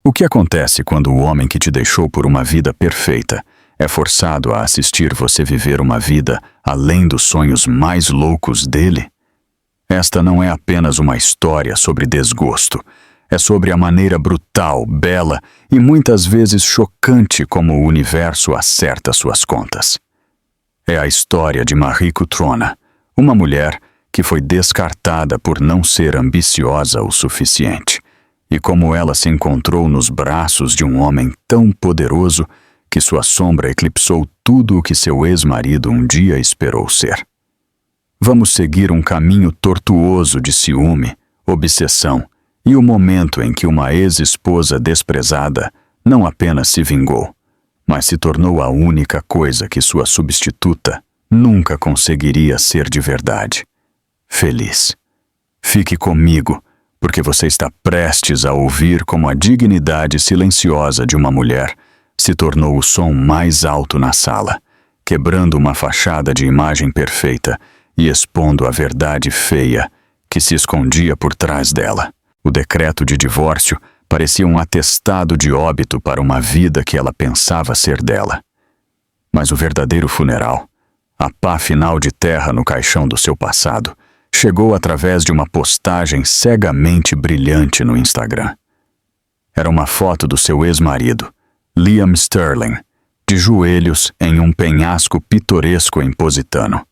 O que acontece quando o homem que te deixou por uma vida perfeita é forçado a assistir você viver uma vida além dos sonhos mais loucos dele? Esta não é apenas uma história sobre desgosto. É sobre a maneira brutal, bela e muitas vezes chocante como o universo acerta suas contas. É a história de Marie Cutrona, uma mulher que foi descartada por não ser ambiciosa o suficiente, e como ela se encontrou nos braços de um homem tão poderoso que sua sombra eclipsou tudo o que seu ex-marido um dia esperou ser. Vamos seguir um caminho tortuoso de ciúme, obsessão e o momento em que uma ex-esposa desprezada não apenas se vingou, mas se tornou a única coisa que sua substituta nunca conseguiria ser de verdade: feliz. Fique comigo, porque você está prestes a ouvir como a dignidade silenciosa de uma mulher se tornou o som mais alto na sala, quebrando uma fachada de imagem perfeita e expondo a verdade feia que se escondia por trás dela. O decreto de divórcio parecia um atestado de óbito para uma vida que ela pensava ser dela. Mas o verdadeiro funeral, a pá final de terra no caixão do seu passado, chegou através de uma postagem cegamente brilhante no Instagram. Era uma foto do seu ex-marido, Liam Sterling, de joelhos em um penhasco pitoresco em Positano.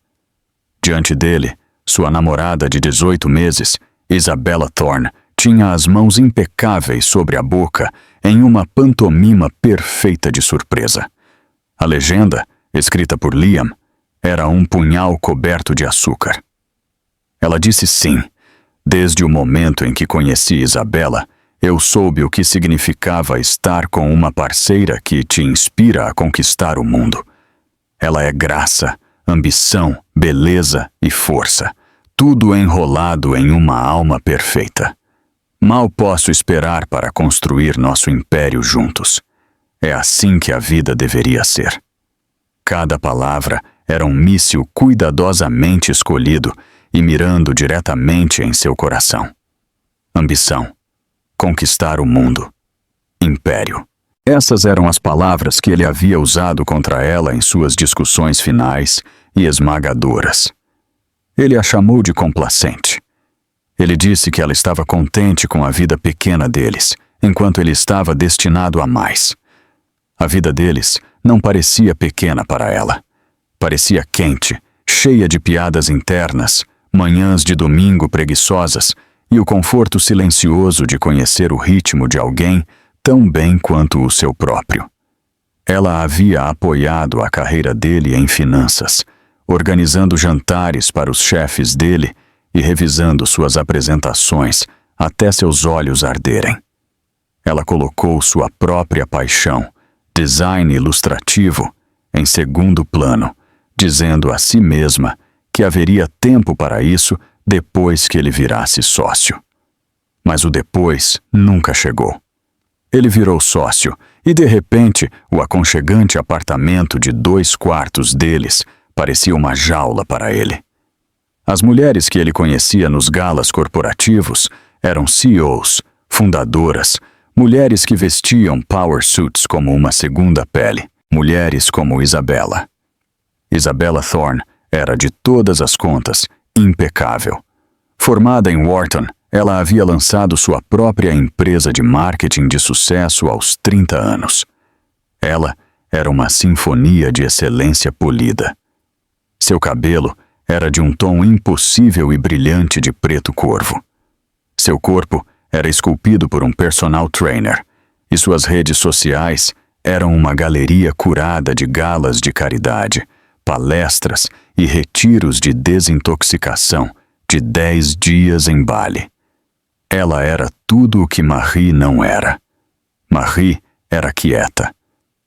Diante dele, sua namorada de 18 meses, Isabella Thorne, tinha as mãos impecáveis sobre a boca em uma pantomima perfeita de surpresa. A legenda, escrita por Liam, era um punhal coberto de açúcar. Ela disse sim. Desde o momento em que conheci Isabella, eu soube o que significava estar com uma parceira que te inspira a conquistar o mundo. Ela é graça, ambição, beleza e força, tudo enrolado em uma alma perfeita. Mal posso esperar para construir nosso império juntos. É assim que a vida deveria ser. Cada palavra era um míssil cuidadosamente escolhido e mirando diretamente em seu coração. Ambição. Conquistar o mundo. Império. Essas eram as palavras que ele havia usado contra ela em suas discussões finais e esmagadoras. Ele a chamou de complacente. Ele disse que ela estava contente com a vida pequena deles, enquanto ele estava destinado a mais. A vida deles não parecia pequena para ela. Parecia quente, cheia de piadas internas, manhãs de domingo preguiçosas e o conforto silencioso de conhecer o ritmo de alguém tão bem quanto o seu próprio. Ela havia apoiado a carreira dele em finanças, organizando jantares para os chefes dele e revisando suas apresentações até seus olhos arderem. Ela colocou sua própria paixão, design ilustrativo, em segundo plano, dizendo a si mesma que haveria tempo para isso depois que ele virasse sócio. Mas o depois nunca chegou. Ele virou sócio e, de repente, o aconchegante apartamento de 2 quartos deles parecia uma jaula para ele. As mulheres que ele conhecia nos galas corporativos eram CEOs, fundadoras, mulheres que vestiam power suits como uma segunda pele, mulheres como Isabella. Isabella Thorne era, de todas as contas, impecável. Formada em Wharton, ela havia lançado sua própria empresa de marketing de sucesso aos 30 anos. Ela era uma sinfonia de excelência polida. Seu cabelo era de um tom impossível e brilhante de preto corvo. Seu corpo era esculpido por um personal trainer, e suas redes sociais eram uma galeria curada de galas de caridade, palestras e retiros de desintoxicação de 10 dias em Bali. Ela era tudo o que Marie não era. Marie era quieta.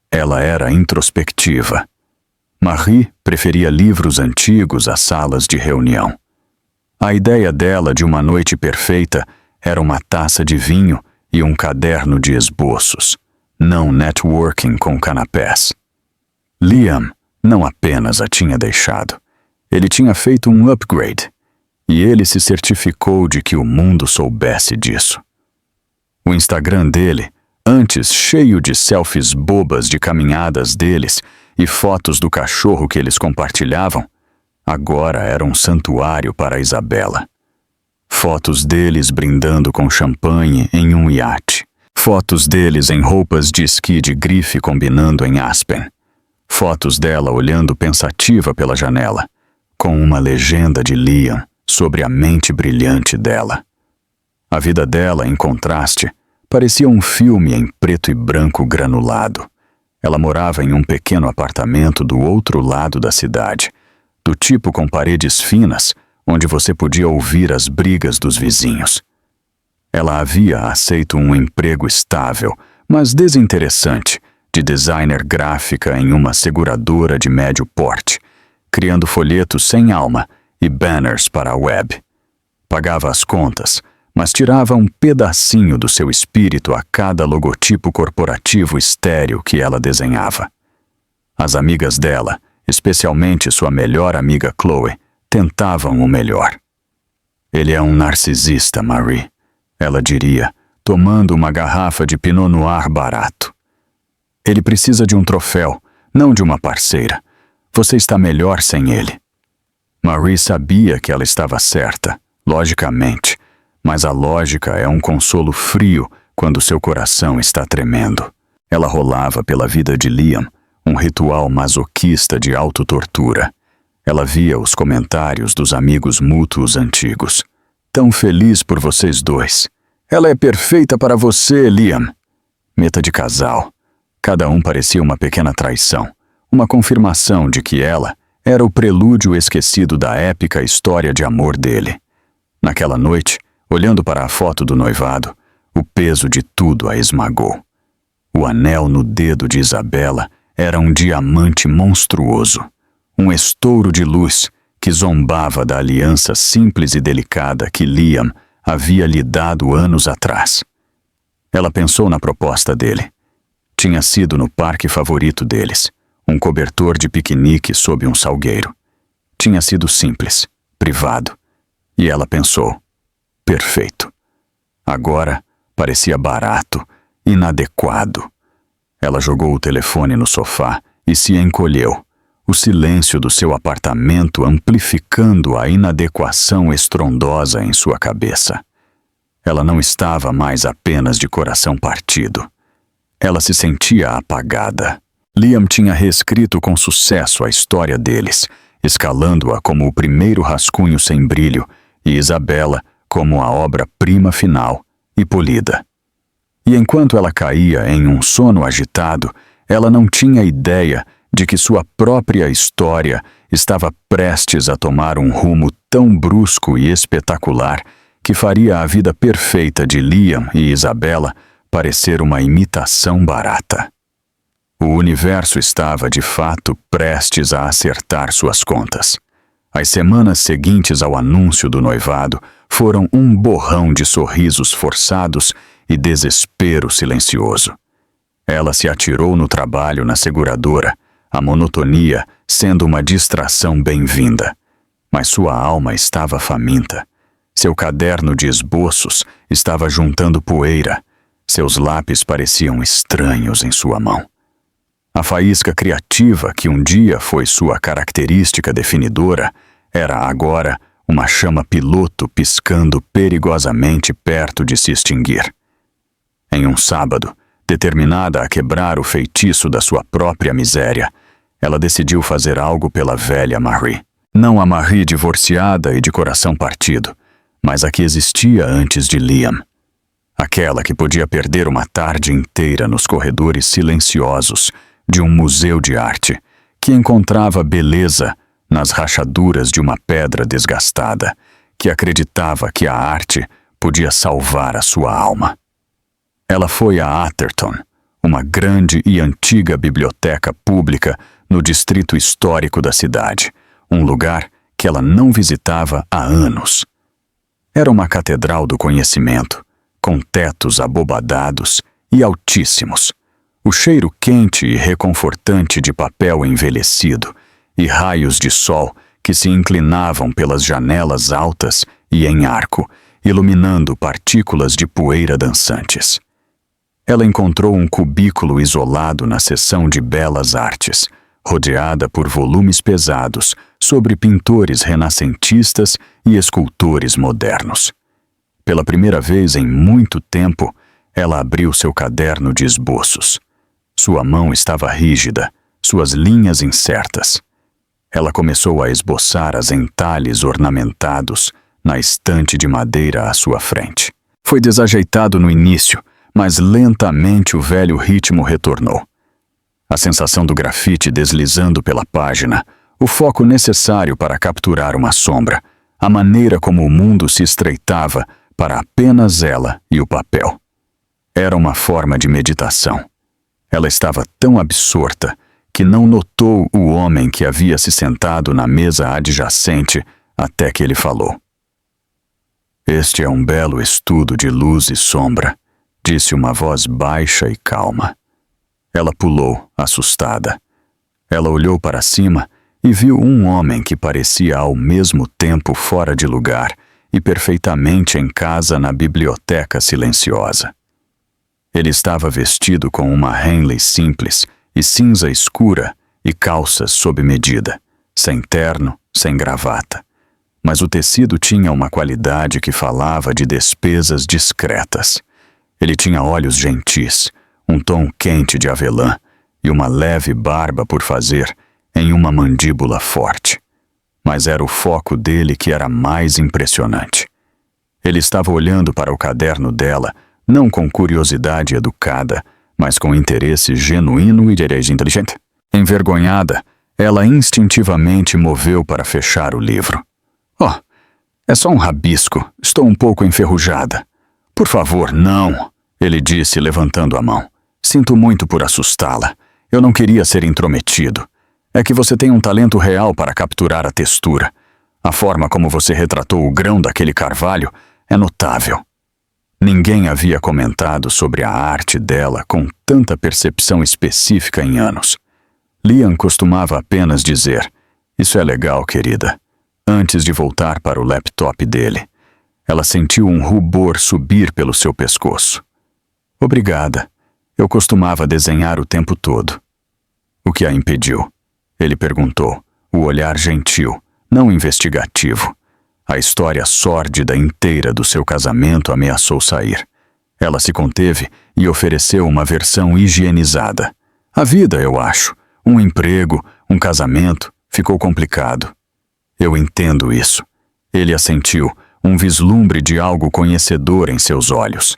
Ela era introspectiva. Marie preferia livros antigos às salas de reunião. A ideia dela de uma noite perfeita era uma taça de vinho e um caderno de esboços, não networking com canapés. Liam não apenas a tinha deixado, ele tinha feito um upgrade, e ele se certificou de que o mundo soubesse disso. O Instagram dele Antes cheio de selfies bobas de caminhadas deles e fotos do cachorro que eles compartilhavam, agora era um santuário para Isabela. Fotos deles brindando com champanhe em um iate. Fotos deles em roupas de esqui de grife combinando em Aspen. Fotos dela olhando pensativa pela janela, com uma legenda de Liam sobre a mente brilhante dela. A vida dela, em contraste, parecia um filme em preto e branco granulado. Ela morava em um pequeno apartamento do outro lado da cidade, do tipo com paredes finas, onde você podia ouvir as brigas dos vizinhos. Ela havia aceito um emprego estável, mas desinteressante, de designer gráfica em uma seguradora de médio porte, criando folhetos sem alma e banners para a web. Pagava as contas, mas tirava um pedacinho do seu espírito a cada logotipo corporativo estéril que ela desenhava. As amigas dela, especialmente sua melhor amiga Chloe, tentavam o melhor. Ele é um narcisista, Marie, ela diria, tomando uma garrafa de Pinot Noir barato. Ele precisa de um troféu, não de uma parceira. Você está melhor sem ele. Marie sabia que ela estava certa, logicamente, mas a lógica é um consolo frio quando seu coração está tremendo. Ela rolava pela vida de Liam, um ritual masoquista de autotortura. Ela via os comentários dos amigos mútuos antigos. Tão feliz por vocês dois. Ela é perfeita para você, Liam. Meta de casal. Cada um parecia uma pequena traição, uma confirmação de que ela era o prelúdio esquecido da épica história de amor dele. Naquela noite, olhando para a foto do noivado, o peso de tudo a esmagou. O anel no dedo de Isabela era um diamante monstruoso, um estouro de luz que zombava da aliança simples e delicada que Liam havia lhe dado anos atrás. Ela pensou na proposta dele. Tinha sido no parque favorito deles, um cobertor de piquenique sob um salgueiro. Tinha sido simples, privado, e ela pensou, perfeito. Agora parecia barato, inadequado. Ela jogou o telefone no sofá e se encolheu, o silêncio do seu apartamento amplificando a inadequação estrondosa em sua cabeça. Ela não estava mais apenas de coração partido. Ela se sentia apagada. Liam tinha reescrito com sucesso a história deles, escalando-a como o primeiro rascunho sem brilho e Isabela como a obra-prima final e polida. E enquanto ela caía em um sono agitado, ela não tinha ideia de que sua própria história estava prestes a tomar um rumo tão brusco e espetacular que faria a vida perfeita de Liam e Isabela parecer uma imitação barata. O universo estava, de fato, prestes a acertar suas contas. As semanas seguintes ao anúncio do noivado foram um borrão de sorrisos forçados e desespero silencioso. Ela se atirou no trabalho na seguradora, a monotonia sendo uma distração bem-vinda. Mas sua alma estava faminta. Seu caderno de esboços estava juntando poeira. Seus lápis pareciam estranhos em sua mão. A faísca criativa que um dia foi sua característica definidora era agora uma chama piloto piscando perigosamente perto de se extinguir. Em um sábado, determinada a quebrar o feitiço da sua própria miséria, ela decidiu fazer algo pela velha Marie. Não a Marie divorciada e de coração partido, mas a que existia antes de Liam. Aquela que podia perder uma tarde inteira nos corredores silenciosos de um museu de arte, que encontrava beleza nas rachaduras de uma pedra desgastada, que acreditava que a arte podia salvar a sua alma. Ela foi a Atherton, uma grande e antiga biblioteca pública no distrito histórico da cidade, um lugar que ela não visitava há anos. Era uma catedral do conhecimento, com tetos abobadados e altíssimos, o cheiro quente e reconfortante de papel envelhecido e raios de sol que se inclinavam pelas janelas altas e em arco, iluminando partículas de poeira dançantes. Ela encontrou um cubículo isolado na seção de belas artes, rodeada por volumes pesados sobre pintores renascentistas e escultores modernos. Pela primeira vez em muito tempo, ela abriu seu caderno de esboços. Sua mão estava rígida, suas linhas incertas. Ela começou a esboçar as entalhes ornamentados na estante de madeira à sua frente. Foi desajeitado no início, mas lentamente o velho ritmo retornou. A sensação do grafite deslizando pela página, o foco necessário para capturar uma sombra, a maneira como o mundo se estreitava para apenas ela e o papel. Era uma forma de meditação. Ela estava tão absorta que não notou o homem que havia se sentado na mesa adjacente até que ele falou. "Este é um belo estudo de luz e sombra", disse uma voz baixa e calma. Ela pulou, assustada. Ela olhou para cima e viu um homem que parecia ao mesmo tempo fora de lugar e perfeitamente em casa na biblioteca silenciosa. Ele estava vestido com uma Henley simples e cinza escura e calças sob medida, sem terno, sem gravata. Mas o tecido tinha uma qualidade que falava de despesas discretas. Ele tinha olhos gentis, um tom quente de avelã e uma leve barba por fazer em uma mandíbula forte. Mas era o foco dele que era mais impressionante. Ele estava olhando para o caderno dela, não com curiosidade educada, mas com interesse genuíno e inteligente. Envergonhada, ela instintivamente moveu para fechar o livro. "Oh, é só um rabisco. Estou um pouco enferrujada." "Por favor, não", ele disse, levantando a mão. "Sinto muito por assustá-la. Eu não queria ser intrometido. É que você tem um talento real para capturar a textura. A forma como você retratou o grão daquele carvalho é notável." Ninguém havia comentado sobre a arte dela com tanta percepção específica em anos. Liam costumava apenas dizer, "Isso é legal, querida", antes de voltar para o laptop dele. Ela sentiu um rubor subir pelo seu pescoço. "Obrigada. Eu costumava desenhar o tempo todo." "O que a impediu?" Ele perguntou, o olhar gentil, não investigativo. A história sórdida inteira do seu casamento ameaçou sair. Ela se conteve e ofereceu uma versão higienizada. "A vida, eu acho. Um emprego, um casamento, ficou complicado." "Eu entendo isso." Ele assentiu, um vislumbre de algo conhecedor em seus olhos.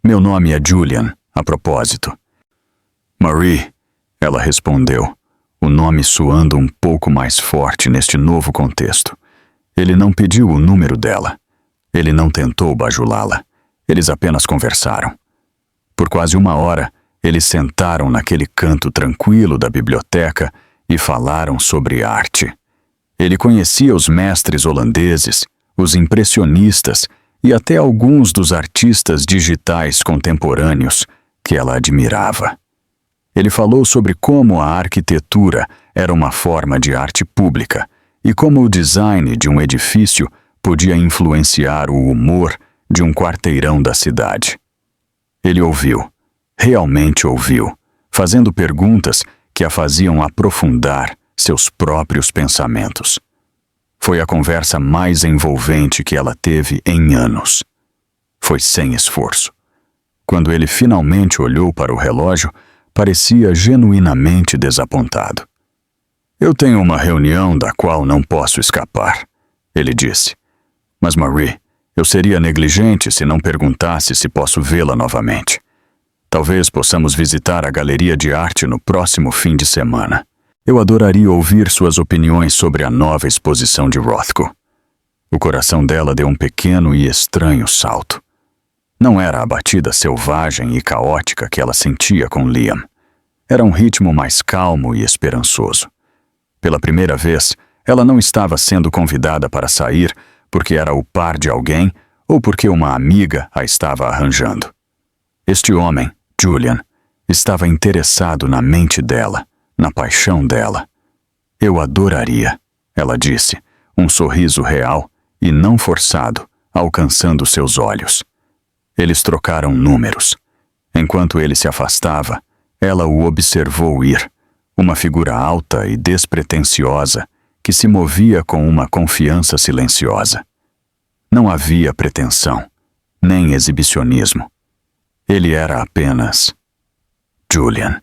"Meu nome é Julian, a propósito." "Marie", ela respondeu, o nome soando um pouco mais forte neste novo contexto. Ele não pediu o número dela. Ele não tentou bajulá-la. Eles apenas conversaram. Por quase 1 hora, eles sentaram naquele canto tranquilo da biblioteca e falaram sobre arte. Ele conhecia os mestres holandeses, os impressionistas e até alguns dos artistas digitais contemporâneos que ela admirava. Ele falou sobre como a arquitetura era uma forma de arte pública e como o design de um edifício podia influenciar o humor de um quarteirão da cidade. Ele ouviu, realmente ouviu, fazendo perguntas que a faziam aprofundar seus próprios pensamentos. Foi a conversa mais envolvente que ela teve em anos. Foi sem esforço. Quando ele finalmente olhou para o relógio, parecia genuinamente desapontado. "Eu tenho uma reunião da qual não posso escapar", ele disse. "Mas, Marie, eu seria negligente se não perguntasse se posso vê-la novamente. Talvez possamos visitar a galeria de arte no próximo fim de semana. Eu adoraria ouvir suas opiniões sobre a nova exposição de Rothko." O coração dela deu um pequeno e estranho salto. Não era a batida selvagem e caótica que ela sentia com Liam. Era um ritmo mais calmo e esperançoso. Pela primeira vez, ela não estava sendo convidada para sair porque era o par de alguém ou porque uma amiga a estava arranjando. Este homem, Julian, estava interessado na mente dela, na paixão dela. "Eu adoraria", ela disse, um sorriso real e não forçado, alcançando seus olhos. Eles trocaram números. Enquanto ele se afastava, ela o observou ir, uma figura alta e despretensiosa que se movia com uma confiança silenciosa. Não havia pretensão, nem exibicionismo. Ele era apenas Julian.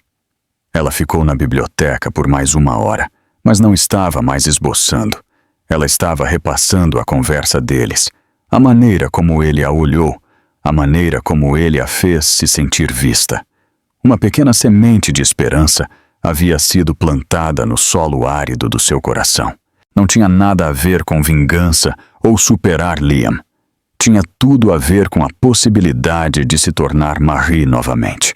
Ela ficou na biblioteca por mais 1 hora, mas não estava mais esboçando. Ela estava repassando a conversa deles, a maneira como ele a olhou, a maneira como ele a fez se sentir vista. Uma pequena semente de esperança havia sido plantada no solo árido do seu coração. Não tinha nada a ver com vingança ou superar Liam. Tinha tudo a ver com a possibilidade de se tornar Marie novamente.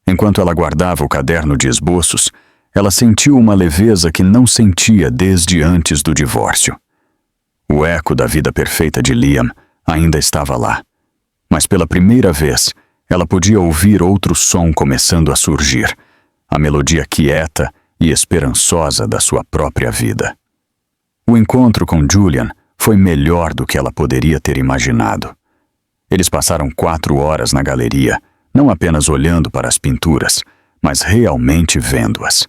Enquanto ela guardava o caderno de esboços, ela sentiu uma leveza que não sentia desde antes do divórcio. O eco da vida perfeita de Liam ainda estava lá, mas pela primeira vez ela podia ouvir outro som começando a surgir, a melodia quieta e esperançosa da sua própria vida. O encontro com Julian foi melhor do que ela poderia ter imaginado. Eles passaram 4 horas na galeria, não apenas olhando para as pinturas, mas realmente vendo-as.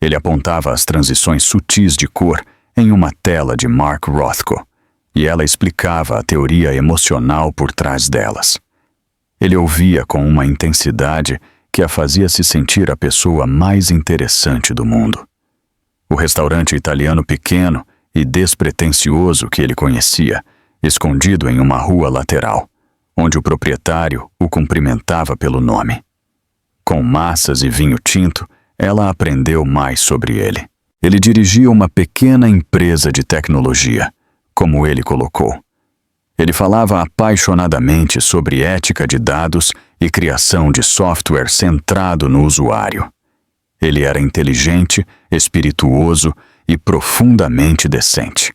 Ele apontava as transições sutis de cor em uma tela de Mark Rothko, e ela explicava a teoria emocional por trás delas. Ele ouvia com uma intensidade que a fazia se sentir a pessoa mais interessante do mundo. O restaurante italiano pequeno e despretensioso que ele conhecia, escondido em uma rua lateral, onde o proprietário o cumprimentava pelo nome. Com massas e vinho tinto, ela aprendeu mais sobre ele. Ele dirigia uma pequena empresa de tecnologia, como ele colocou. Ele falava apaixonadamente sobre ética de dados e criação de software centrado no usuário. Ele era inteligente, espirituoso e profundamente decente.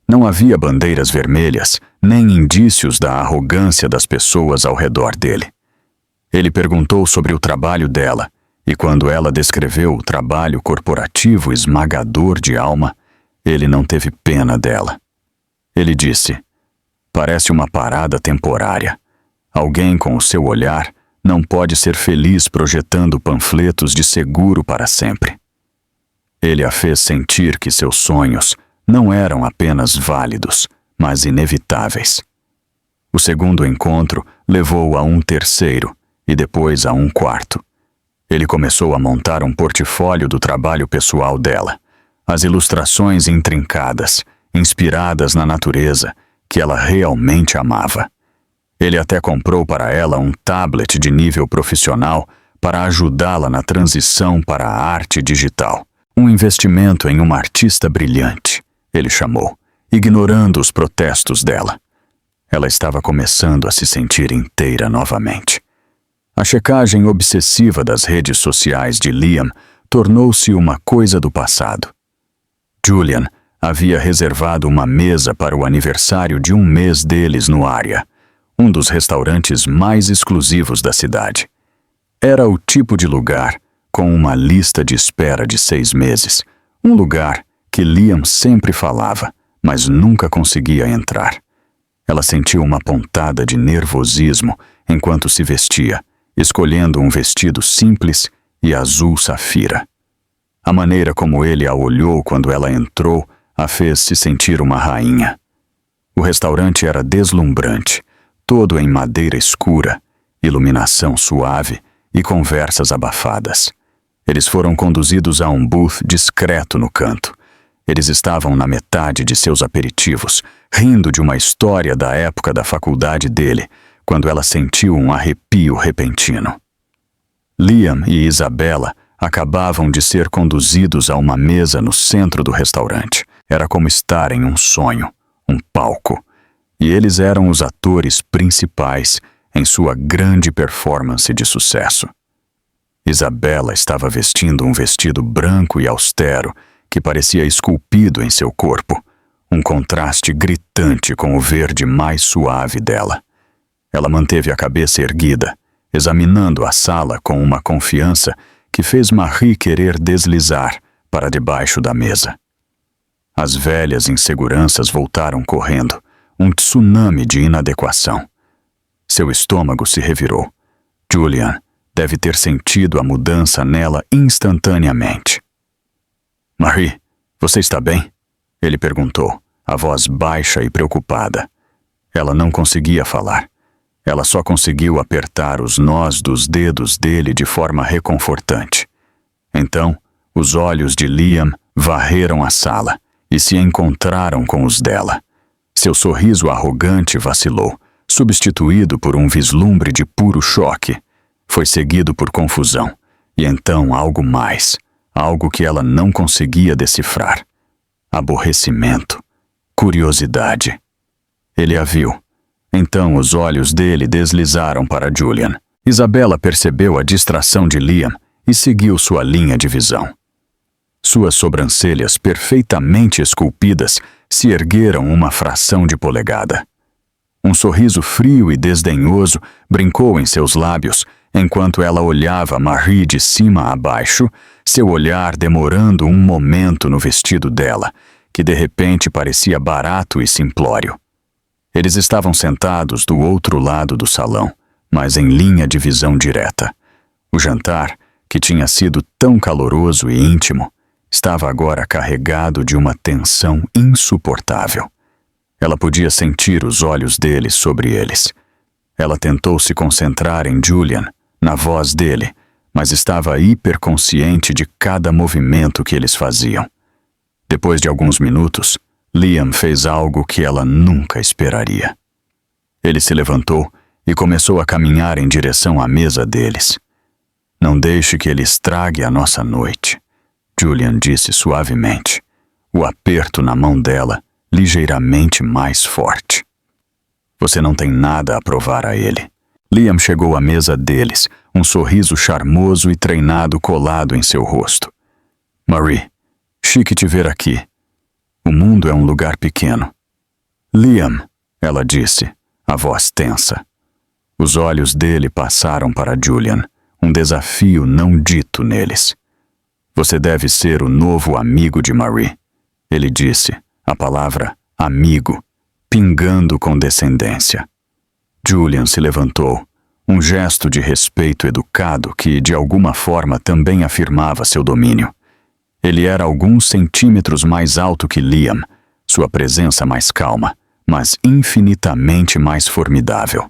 Não havia bandeiras vermelhas, nem indícios da arrogância das pessoas ao redor dele. Ele perguntou sobre o trabalho dela, e quando ela descreveu o trabalho corporativo esmagador de alma, ele não teve pena dela. Ele disse: "Parece uma parada temporária. Alguém com o seu olhar não pode ser feliz projetando panfletos de seguro para sempre." Ele a fez sentir que seus sonhos não eram apenas válidos, mas inevitáveis. O segundo encontro levou a um terceiro e depois a um quarto. Ele começou a montar um portfólio do trabalho pessoal dela, as ilustrações intrincadas, inspiradas na natureza, que ela realmente amava. Ele até comprou para ela um tablet de nível profissional para ajudá-la na transição para a arte digital. Um investimento em uma artista brilhante, ele chamou, ignorando os protestos dela. Ela estava começando a se sentir inteira novamente. A checagem obsessiva das redes sociais de Liam tornou-se uma coisa do passado. Julian havia reservado uma mesa para o aniversário de 1 mês deles no Aria, um dos restaurantes mais exclusivos da cidade. Era o tipo de lugar com uma lista de espera de 6 meses, um lugar que Liam sempre falava, mas nunca conseguia entrar. Ela sentiu uma pontada de nervosismo enquanto se vestia, escolhendo um vestido simples e azul safira. A maneira como ele a olhou quando ela entrou a fez se sentir uma rainha. O restaurante era deslumbrante, todo em madeira escura, iluminação suave e conversas abafadas. Eles foram conduzidos a um booth discreto no canto. Eles estavam na metade de seus aperitivos, rindo de uma história da época da faculdade dele, quando ela sentiu um arrepio repentino. Liam e Isabella acabavam de ser conduzidos a uma mesa no centro do restaurante. Era como estar em um sonho, um palco. E eles eram os atores principais em sua grande performance de sucesso. Isabella estava vestindo um vestido branco e austero que parecia esculpido em seu corpo, um contraste gritante com o verde mais suave dela. Ela manteve a cabeça erguida, examinando a sala com uma confiança que fez Marie querer deslizar para debaixo da mesa. As velhas inseguranças voltaram correndo, um tsunami de inadequação. Seu estômago se revirou. Julian deve ter sentido a mudança nela instantaneamente. Marie, você está bem? Ele perguntou, a voz baixa e preocupada. Ela não conseguia falar. Ela só conseguiu apertar os nós dos dedos dele de forma reconfortante. Então, os olhos de Liam varreram a sala e se encontraram com os dela. Seu sorriso arrogante vacilou, substituído por um vislumbre de puro choque. Foi seguido por confusão, e então algo mais, algo que ela não conseguia decifrar. Aborrecimento, curiosidade. Ele a viu. Então os olhos dele deslizaram para Julian. Isabela percebeu a distração de Liam e seguiu sua linha de visão. Suas sobrancelhas perfeitamente esculpidas se ergueram uma fração de polegada. Um sorriso frio e desdenhoso brincou em seus lábios enquanto ela olhava Marie de cima a baixo, seu olhar demorando um momento no vestido dela, que de repente parecia barato e simplório. Eles estavam sentados do outro lado do salão, mas em linha de visão direta. O jantar, que tinha sido tão caloroso e íntimo, estava agora carregado de uma tensão insuportável. Ela podia sentir os olhos dele sobre eles. Ela tentou se concentrar em Julian, na voz dele, mas estava hiperconsciente de cada movimento que eles faziam. Depois de alguns minutos, Liam fez algo que ela nunca esperaria. Ele se levantou e começou a caminhar em direção à mesa deles. Não deixe que ele estrague a nossa noite, Julian disse suavemente, o aperto na mão dela ligeiramente mais forte. Você não tem nada a provar a ele. Liam chegou à mesa deles, um sorriso charmoso e treinado colado em seu rosto. Marie, chique te ver aqui. O mundo é um lugar pequeno. Liam, ela disse, a voz tensa. Os olhos dele passaram para Julian, um desafio não dito neles. Você deve ser o novo amigo de Marie, ele disse, a palavra amigo, pingando com descendência. Julian se levantou, um gesto de respeito educado que, de alguma forma, também afirmava seu domínio. Ele era alguns centímetros mais alto que Liam, sua presença mais calma, mas infinitamente mais formidável.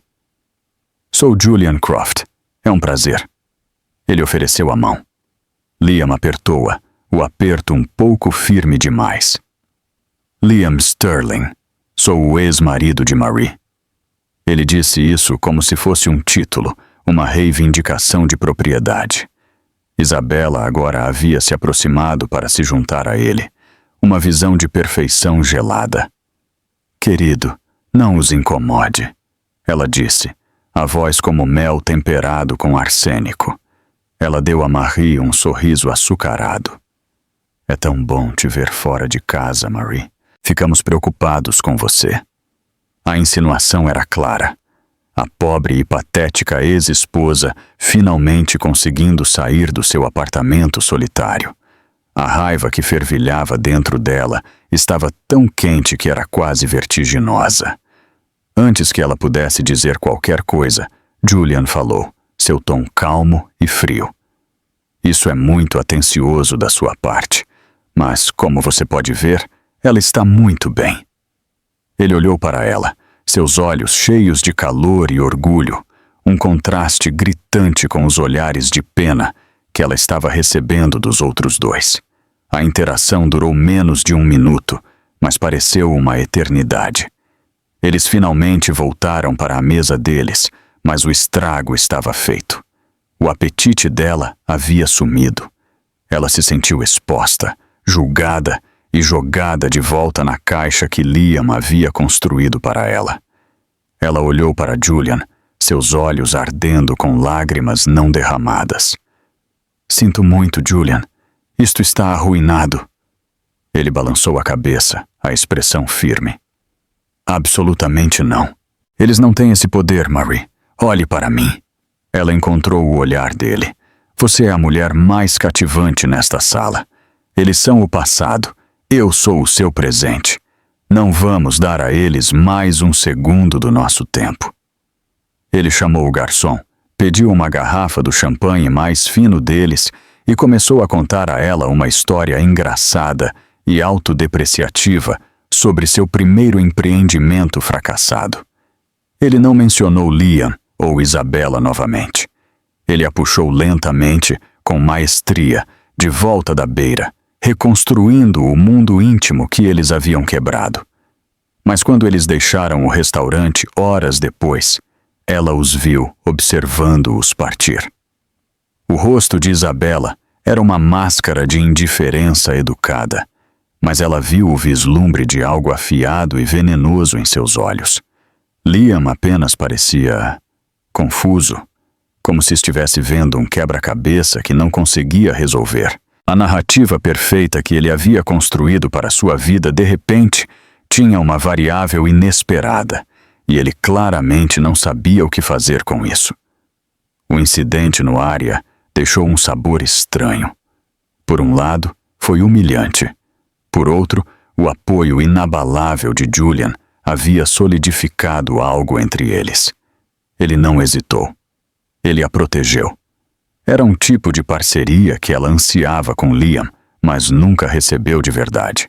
Sou Julian Croft. É um prazer. Ele ofereceu a mão. Liam apertou-a, o aperto um pouco firme demais. Liam Sterling. Sou o ex-marido de Marie. Ele disse isso como se fosse um título, uma reivindicação de propriedade. Isabela agora havia se aproximado para se juntar a ele, uma visão de perfeição gelada. Querido, não os incomode, ela disse, a voz como mel temperado com arsênico. Ela deu a Marie um sorriso açucarado. É tão bom te ver fora de casa, Marie. Ficamos preocupados com você. A insinuação era clara. A pobre e patética ex-esposa finalmente conseguindo sair do seu apartamento solitário. A raiva que fervilhava dentro dela estava tão quente que era quase vertiginosa. Antes que ela pudesse dizer qualquer coisa, Julian falou, seu tom calmo e frio. Isso é muito atencioso da sua parte, mas, como você pode ver, ela está muito bem. Ele olhou para ela, seus olhos cheios de calor e orgulho, um contraste gritante com os olhares de pena que ela estava recebendo dos outros dois. A interação durou menos de 1 minuto, mas pareceu uma eternidade. Eles finalmente voltaram para a mesa deles, mas o estrago estava feito. O apetite dela havia sumido. Ela se sentiu exposta, julgada e jogada de volta na caixa que Liam havia construído para ela. Ela olhou para Julian, seus olhos ardendo com lágrimas não derramadas. Sinto muito, Julian. Isto está arruinado. Ele balançou a cabeça, a expressão firme. Absolutamente não. Eles não têm esse poder, Marie. Olhe para mim. Ela encontrou o olhar dele. Você é a mulher mais cativante nesta sala. Eles são o passado. Eu sou o seu presente. Não vamos dar a eles mais um segundo do nosso tempo. Ele chamou o garçom, Pediu uma garrafa do champanhe mais fino deles e começou a contar a ela uma história engraçada e autodepreciativa sobre seu primeiro empreendimento fracassado. Ele não mencionou Liam ou Isabella novamente. Ele a puxou lentamente, com maestria, de volta da beira, reconstruindo o mundo íntimo que eles haviam quebrado. Mas quando eles deixaram o restaurante horas depois, ela os viu observando-os partir. O rosto de Isabella era uma máscara de indiferença educada, mas ela viu o vislumbre de algo afiado e venenoso em seus olhos. Liam apenas parecia confuso, como se estivesse vendo um quebra-cabeça que não conseguia resolver. A narrativa perfeita que ele havia construído para sua vida, de repente, tinha uma variável inesperada, e ele claramente não sabia o que fazer com isso. O incidente no Aria deixou um sabor estranho. Por um lado, foi humilhante. Por outro, o apoio inabalável de Julian havia solidificado algo entre eles. Ele não hesitou. Ele a protegeu. Era um tipo de parceria que ela ansiava com Liam, mas nunca recebeu de verdade.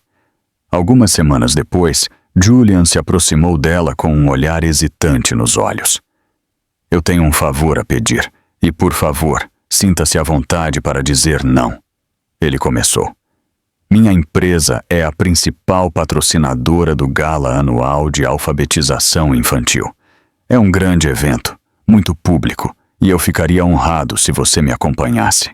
Algumas semanas depois, Julian se aproximou dela com um olhar hesitante nos olhos. Eu tenho um favor a pedir, e por favor, sinta-se à vontade para dizer não. Ele começou. Minha empresa é a principal patrocinadora do Gala Anual de Alfabetização Infantil. É um grande evento, muito público, e eu ficaria honrado se você me acompanhasse.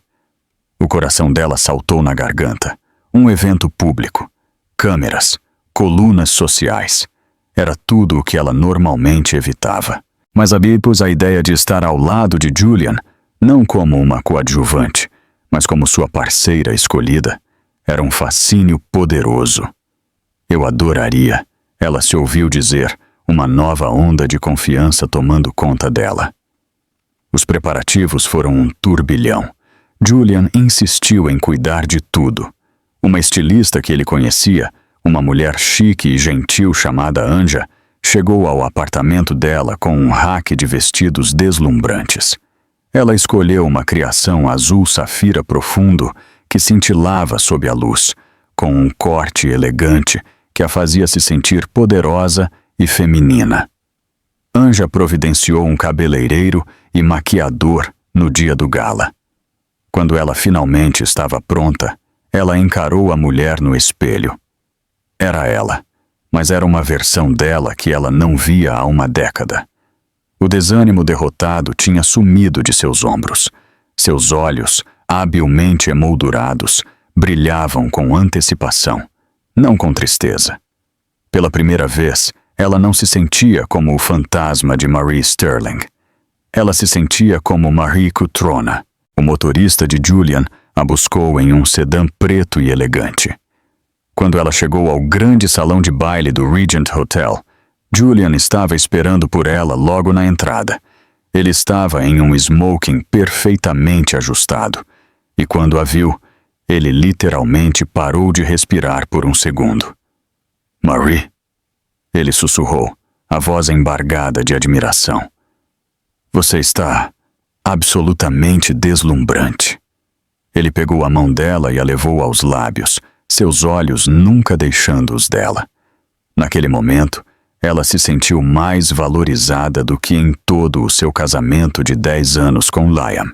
O coração dela saltou na garganta. Um evento público. Câmeras, colunas sociais. Era tudo o que ela normalmente evitava. Mas havia a ideia de estar ao lado de Julian, não como uma coadjuvante, mas como sua parceira escolhida, era um fascínio poderoso. Eu adoraria, ela se ouviu dizer, uma nova onda de confiança tomando conta dela. Os preparativos foram um turbilhão. Julian insistiu em cuidar de tudo. Uma estilista que ele conhecia, uma mulher chique e gentil chamada Anja, chegou ao apartamento dela com um rack de vestidos deslumbrantes. Ela escolheu uma criação azul safira profundo que cintilava sob a luz, com um corte elegante que a fazia se sentir poderosa e feminina. Anja providenciou um cabeleireiro e maquiador no dia do gala. Quando ela finalmente estava pronta, ela encarou a mulher no espelho. Era ela, mas era uma versão dela que ela não via há uma década. O desânimo derrotado tinha sumido de seus ombros. Seus olhos, habilmente emoldurados, brilhavam com antecipação, não com tristeza. Pela primeira vez, ela não se sentia como o fantasma de Marie Sterling. Ela se sentia como Marie Cutrona. O motorista de Julian a buscou em um sedã preto e elegante. Quando ela chegou ao grande salão de baile do Regent Hotel, Julian estava esperando por ela logo na entrada. Ele estava em um smoking perfeitamente ajustado, e quando a viu, ele literalmente parou de respirar por um segundo. Marie? Ele sussurrou, a voz embargada de admiração. Você está absolutamente deslumbrante. Ele pegou a mão dela e a levou aos lábios, seus olhos nunca deixando os dela. Naquele momento, ela se sentiu mais valorizada do que em todo o seu casamento de 10 anos com Liam.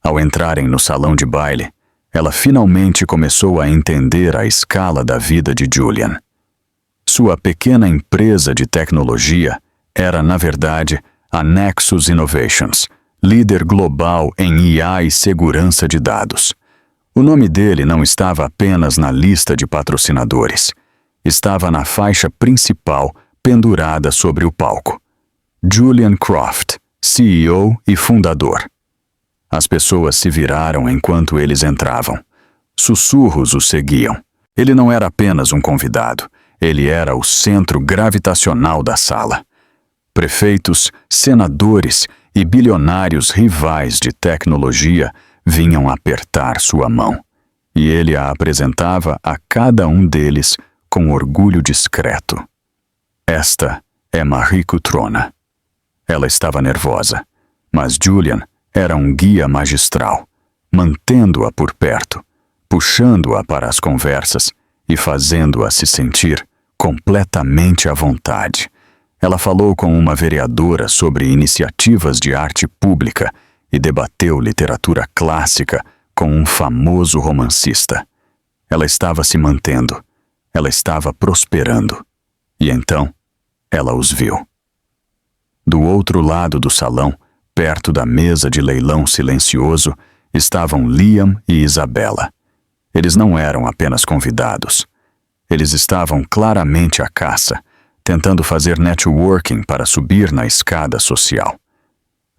Ao entrarem no salão de baile, ela finalmente começou a entender a escala da vida de Julian. Sua pequena empresa de tecnologia era, na verdade, a Nexus Innovations, líder global em IA e segurança de dados. O nome dele não estava apenas na lista de patrocinadores. Estava na faixa principal pendurada sobre o palco. Julian Croft, CEO e fundador. As pessoas se viraram enquanto eles entravam. Sussurros o seguiam. Ele não era apenas um convidado. Ele era o centro gravitacional da sala. Prefeitos, senadores e bilionários rivais de tecnologia vinham apertar sua mão, e ele a apresentava a cada um deles com orgulho discreto. Esta é Marie Cutrona. Ela estava nervosa, Mas Julian era um guia magistral, mantendo-a por perto, puxando-a para as conversas e fazendo-a se sentir completamente à vontade. Ela falou com uma vereadora sobre iniciativas de arte pública e debateu literatura clássica com um famoso romancista. Ela estava se mantendo, ela estava prosperando. E então, ela os viu. Do outro lado do salão, perto da mesa de leilão silencioso, estavam Liam e Isabella. Eles não eram apenas convidados. Eles estavam claramente à caça, tentando fazer networking para subir na escada social.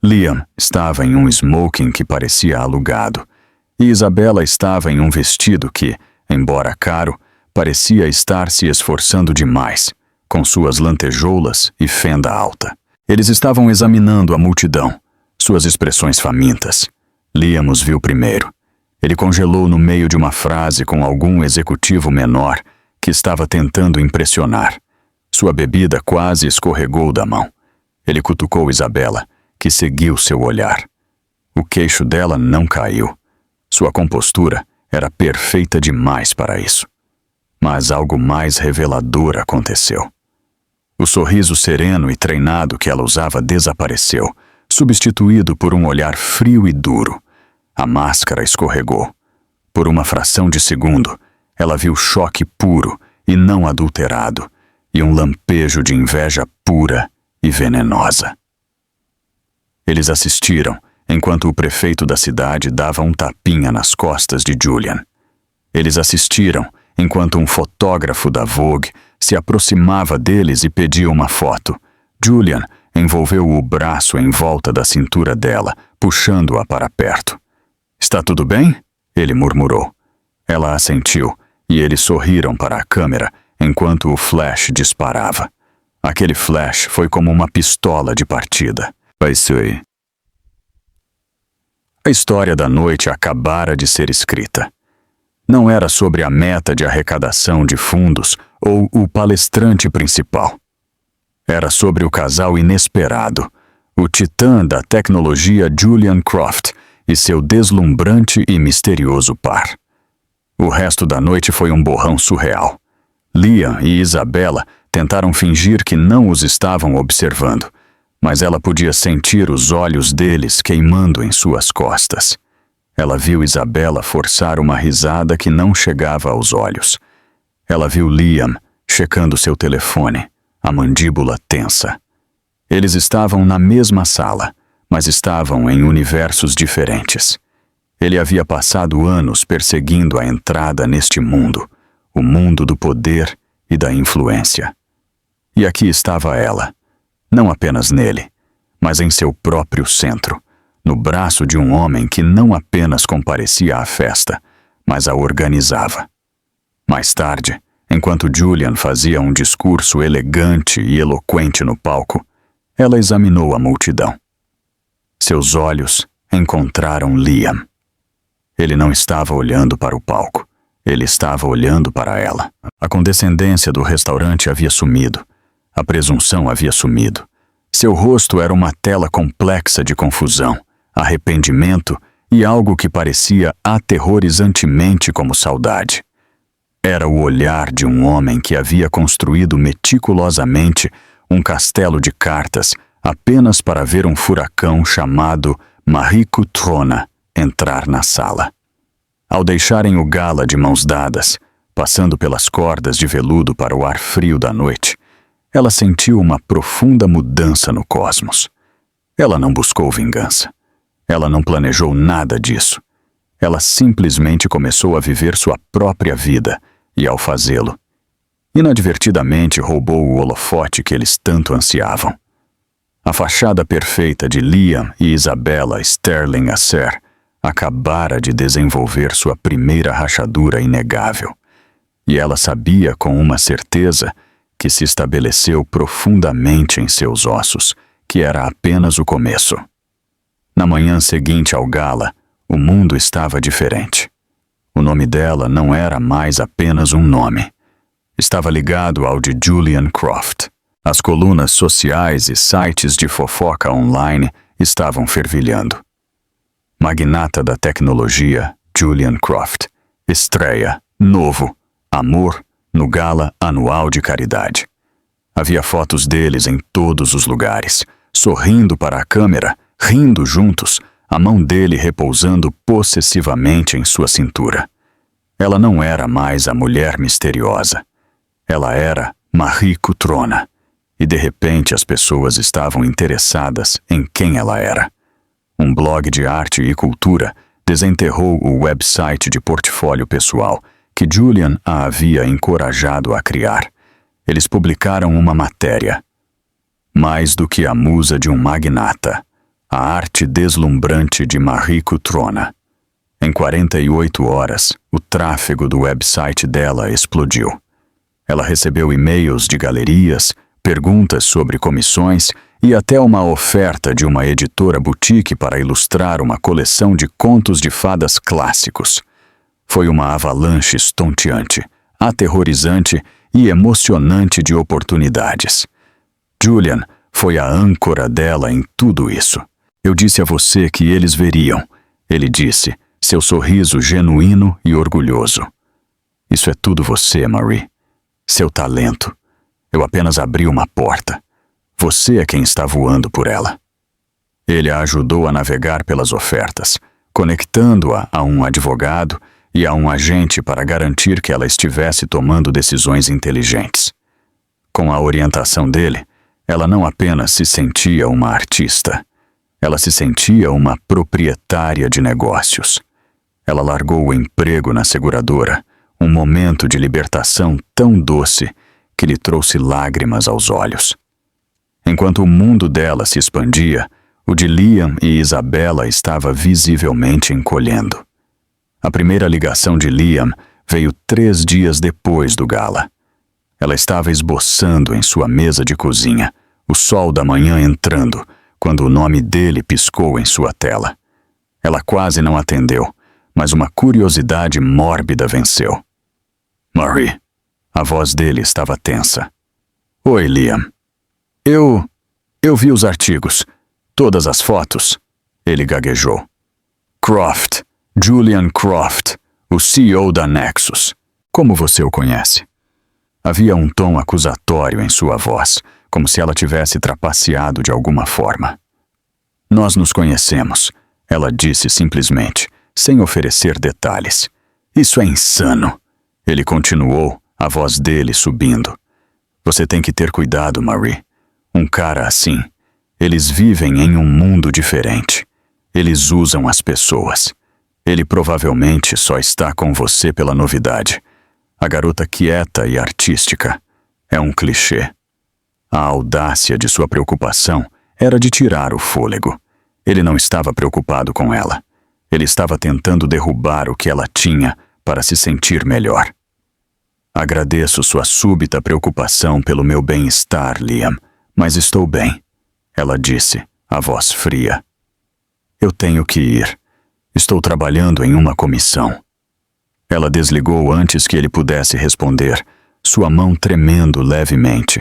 Liam estava em um smoking que parecia alugado, e Isabella estava em um vestido que, embora caro, parecia estar se esforçando demais, com suas lantejoulas e fenda alta. Eles estavam examinando a multidão, suas expressões famintas. Liam os viu primeiro. Ele congelou no meio de uma frase com algum executivo menor que estava tentando impressionar. Sua bebida quase escorregou da mão. Ele cutucou Isabella, que seguiu seu olhar. O queixo dela não caiu. Sua compostura era perfeita demais para isso. Mas algo mais revelador aconteceu. O sorriso sereno e treinado que ela usava desapareceu, substituído por um olhar frio e duro. A máscara escorregou. Por uma fração de segundo, ela viu choque puro e não adulterado, e um lampejo de inveja pura e venenosa. Eles assistiram, enquanto o prefeito da cidade dava um tapinha nas costas de Julian. Eles assistiram, enquanto um fotógrafo da Vogue se aproximava deles e pedia uma foto. Julian envolveu o braço em volta da cintura dela, puxando-a para perto. "Está tudo bem?" ele murmurou. Ela assentiu, e eles sorriram para a câmera enquanto o flash disparava. Aquele flash foi como uma pistola de partida. Passei. A história da noite acabara de ser escrita. Não era sobre a meta de arrecadação de fundos ou o palestrante principal. Era sobre o casal inesperado, o titã da tecnologia Julian Croft e seu deslumbrante e misterioso par. O resto da noite foi um borrão surreal. Liam e Isabella tentaram fingir que não os estavam observando, mas ela podia sentir os olhos deles queimando em suas costas. Ela viu Isabella forçar uma risada que não chegava aos olhos. Ela viu Liam checando seu telefone, a mandíbula tensa. Eles estavam na mesma sala, mas estavam em universos diferentes. Ele havia passado anos perseguindo a entrada neste mundo, o mundo do poder e da influência. E aqui estava ela, não apenas nele, mas em seu próprio centro, no braço de um homem que não apenas comparecia à festa, mas a organizava. Mais tarde, enquanto Julian fazia um discurso elegante e eloquente no palco, ela examinou a multidão. Seus olhos encontraram Liam. Ele não estava olhando para o palco. Ele estava olhando para ela. A condescendência do restaurante havia sumido. A presunção havia sumido. Seu rosto era uma tela complexa de confusão, arrependimento e algo que parecia aterrorizantemente como saudade. Era o olhar de um homem que havia construído meticulosamente um castelo de cartas apenas para ver um furacão chamado Marie Cutrona entrar na sala. Ao deixarem o gala de mãos dadas, passando pelas cordas de veludo para o ar frio da noite, ela sentiu uma profunda mudança no cosmos. Ela não buscou vingança. Ela não planejou nada disso. Ela simplesmente começou a viver sua própria vida e, ao fazê-lo, inadvertidamente roubou o holofote que eles tanto ansiavam. A fachada perfeita de Liam e Isabella Sterling Acer acabara de desenvolver sua primeira rachadura inegável, e ela sabia com uma certeza que se estabeleceu profundamente em seus ossos, que era apenas o começo. Na manhã seguinte ao gala, o mundo estava diferente. O nome dela não era mais apenas um nome. Estava ligado ao de Julian Croft. As colunas sociais e sites de fofoca online estavam fervilhando. Magnata da tecnologia, Julian Croft. Estreia, novo, amor, no gala anual de caridade. Havia fotos deles em todos os lugares, sorrindo para a câmera, rindo juntos, a mão dele repousando possessivamente em sua cintura. Ela não era mais a mulher misteriosa. Ela era Marie Cutrona. E de repente as pessoas estavam interessadas em quem ela era. Um blog de arte e cultura desenterrou o website de portfólio pessoal que Julian a havia encorajado a criar. Eles publicaram uma matéria. Mais do que a musa de um magnata, a arte deslumbrante de Marie Cutrona. Em 48 horas, o tráfego do website dela explodiu. Ela recebeu e-mails de galerias, perguntas sobre comissões e até uma oferta de uma editora boutique para ilustrar uma coleção de contos de fadas clássicos. Foi uma avalanche estonteante, aterrorizante e emocionante de oportunidades. Julian foi a âncora dela em tudo isso. Eu disse a você que eles veriam, ele disse, seu sorriso genuíno e orgulhoso. Isso é tudo você, Marie. Seu talento. Eu apenas abri uma porta. Você é quem está voando por ela. Ele a ajudou a navegar pelas ofertas, conectando-a a um advogado e a um agente para garantir que ela estivesse tomando decisões inteligentes. Com a orientação dele, ela não apenas se sentia uma artista, ela se sentia uma proprietária de negócios. Ela largou o emprego na seguradora, um momento de libertação tão doce que lhe trouxe lágrimas aos olhos. Enquanto o mundo dela se expandia, o de Liam e Isabella estava visivelmente encolhendo. A primeira ligação de Liam veio 3 dias depois do gala. Ela estava esboçando em sua mesa de cozinha, o sol da manhã entrando, quando o nome dele piscou em sua tela. Ela quase não atendeu, mas uma curiosidade mórbida venceu. Marie. A voz dele estava tensa. Oi, Liam. Eu vi os artigos, todas as fotos. Ele gaguejou. Croft, Julian Croft, o CEO da Nexus. Como você o conhece? Havia um tom acusatório em sua voz, como se ela tivesse trapaceado de alguma forma. Nós nos conhecemos, ela disse simplesmente, sem oferecer detalhes. Isso é insano. Ele continuou, a voz dele subindo. Você tem que ter cuidado, Marie. Um cara assim, eles vivem em um mundo diferente. Eles usam as pessoas. Ele provavelmente só está com você pela novidade. A garota quieta e artística é um clichê. A audácia de sua preocupação era de tirar o fôlego. Ele não estava preocupado com ela. Ele estava tentando derrubar o que ela tinha para se sentir melhor. Agradeço sua súbita preocupação pelo meu bem-estar, Liam, mas estou bem, ela disse, a voz fria. Eu tenho que ir. Estou trabalhando em uma comissão. Ela desligou antes que ele pudesse responder, sua mão tremendo levemente,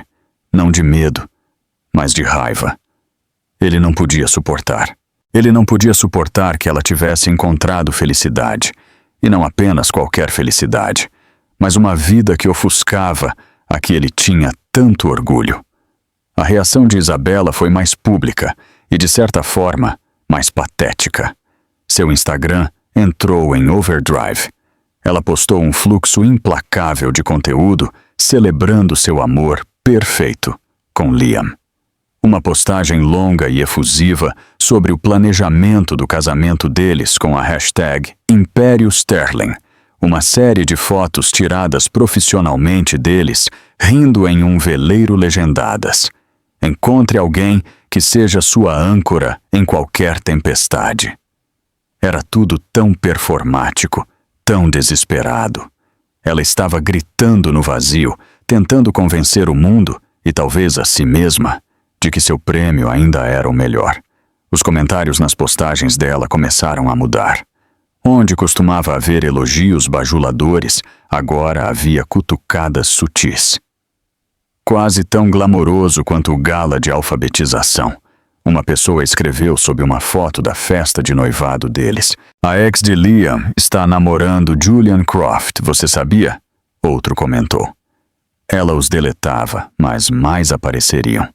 não de medo, mas de raiva. Ele não podia suportar. Ele não podia suportar que ela tivesse encontrado felicidade, e não apenas qualquer felicidade, mas uma vida que ofuscava a que ele tinha tanto orgulho. A reação de Isabella foi mais pública e, de certa forma, mais patética. Seu Instagram entrou em overdrive. Ela postou um fluxo implacável de conteúdo celebrando seu amor perfeito com Liam. Uma postagem longa e efusiva sobre o planejamento do casamento deles com a hashtag Império Sterling, uma série de fotos tiradas profissionalmente deles, rindo em um veleiro legendadas. Encontre alguém que seja sua âncora em qualquer tempestade. Era tudo tão performático, tão desesperado. Ela estava gritando no vazio, tentando convencer o mundo, e talvez a si mesma, de que seu prêmio ainda era o melhor. Os comentários nas postagens dela começaram a mudar. Onde costumava haver elogios bajuladores, agora havia cutucadas sutis. Quase tão glamouroso quanto o gala de alfabetização. Uma pessoa escreveu sob uma foto da festa de noivado deles: "A ex de Liam está namorando Julian Croft, você sabia?" Outro comentou. Ela os deletava, mas mais apareceriam.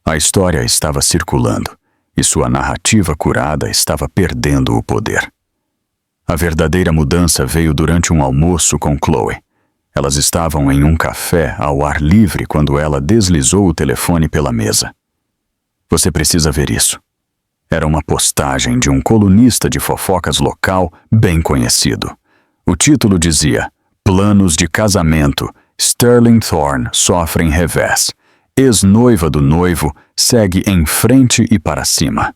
A história estava circulando, e sua narrativa curada estava perdendo o poder. A verdadeira mudança veio durante um almoço com Chloe. Elas estavam em um café ao ar livre quando ela deslizou o telefone pela mesa. Você precisa ver isso. Era uma postagem de um colunista de fofocas local bem conhecido. O título dizia: "Planos de casamento, Sterling Thorne sofrem revés. Ex-noiva do noivo segue em frente e para cima."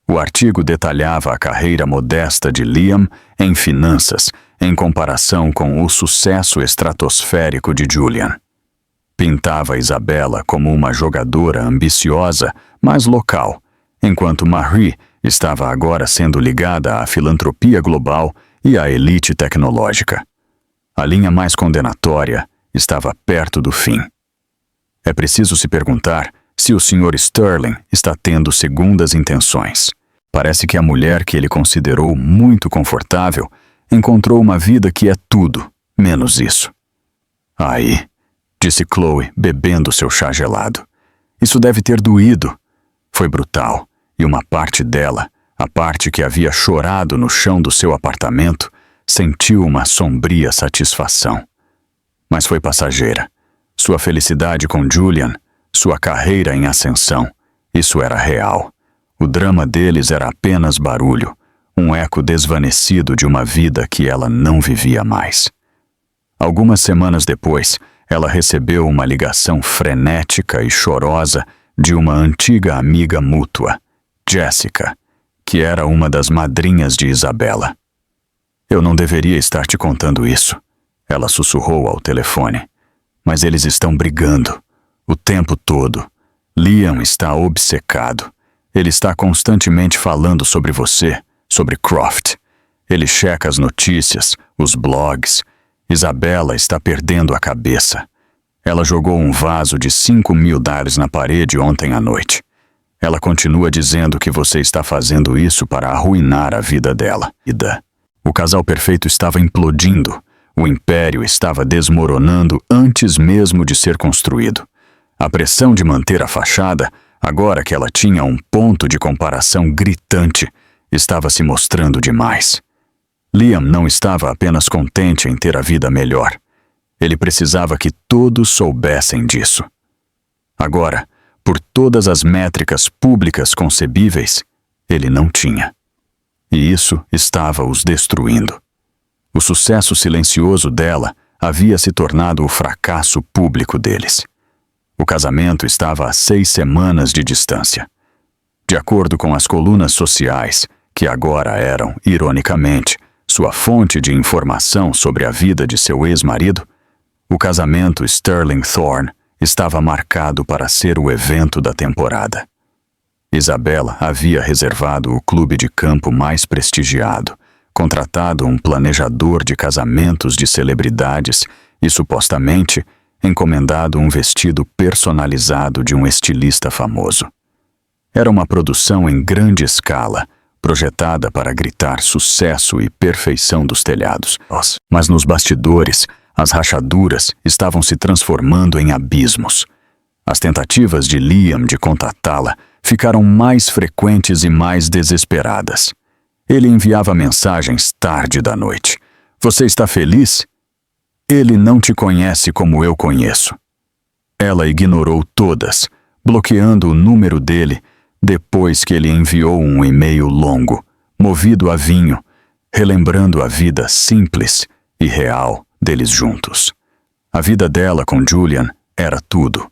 O artigo detalhava a carreira modesta de Liam em finanças, em comparação com o sucesso estratosférico de Julian. Pintava Isabella como uma jogadora ambiciosa, mas local, enquanto Marie estava agora sendo ligada à filantropia global e à elite tecnológica. A linha mais condenatória estava perto do fim. É preciso se perguntar se o Sr. Sterling está tendo segundas intenções. Parece que a mulher que ele considerou muito confortável encontrou uma vida que é tudo, menos isso. "Aí", disse Chloe, bebendo seu chá gelado. "Isso deve ter doído." Foi brutal, e uma parte dela, a parte que havia chorado no chão do seu apartamento, sentiu uma sombria satisfação. Mas foi passageira. Sua felicidade com Julian, sua carreira em ascensão, isso era real. O drama deles era apenas barulho, um eco desvanecido de uma vida que ela não vivia mais. Algumas semanas depois, ela recebeu uma ligação frenética e chorosa de uma antiga amiga mútua, Jessica, que era uma das madrinhas de Isabella. "Eu não deveria estar te contando isso", ela sussurrou ao telefone. "Mas eles estão brigando. O tempo todo. Liam está obcecado. Ele está constantemente falando sobre você, sobre Croft. Ele checa as notícias, os blogs. Isabella está perdendo a cabeça. Ela jogou um vaso de $5.000 na parede ontem à noite. Ela continua dizendo que você está fazendo isso para arruinar a vida dela." O casal perfeito estava implodindo. O império estava desmoronando antes mesmo de ser construído. A pressão de manter a fachada, agora que ela tinha um ponto de comparação gritante, estava se mostrando demais. Liam não estava apenas contente em ter a vida melhor. Ele precisava que todos soubessem disso. Agora, por todas as métricas públicas concebíveis, ele não tinha. E isso estava os destruindo. O sucesso silencioso dela havia se tornado o fracasso público deles. O casamento estava a 6 semanas de distância. De acordo com as colunas sociais, que agora eram, ironicamente, sua fonte de informação sobre a vida de seu ex-marido, o casamento Sterling Thorne estava marcado para ser o evento da temporada. Isabella havia reservado o clube de campo mais prestigiado, contratado um planejador de casamentos de celebridades e, supostamente, encomendado um vestido personalizado de um estilista famoso. Era uma produção em grande escala, projetada para gritar sucesso e perfeição dos telhados. Mas nos bastidores, as rachaduras estavam se transformando em abismos. As tentativas de Liam de contatá-la ficaram mais frequentes e mais desesperadas. Ele enviava mensagens tarde da noite. "Você está feliz? Ele não te conhece como eu conheço." Ela ignorou todas, bloqueando o número dele depois que ele enviou um e-mail longo, movido a vinho, relembrando a vida simples e real deles juntos. A vida dela com Julian era tudo.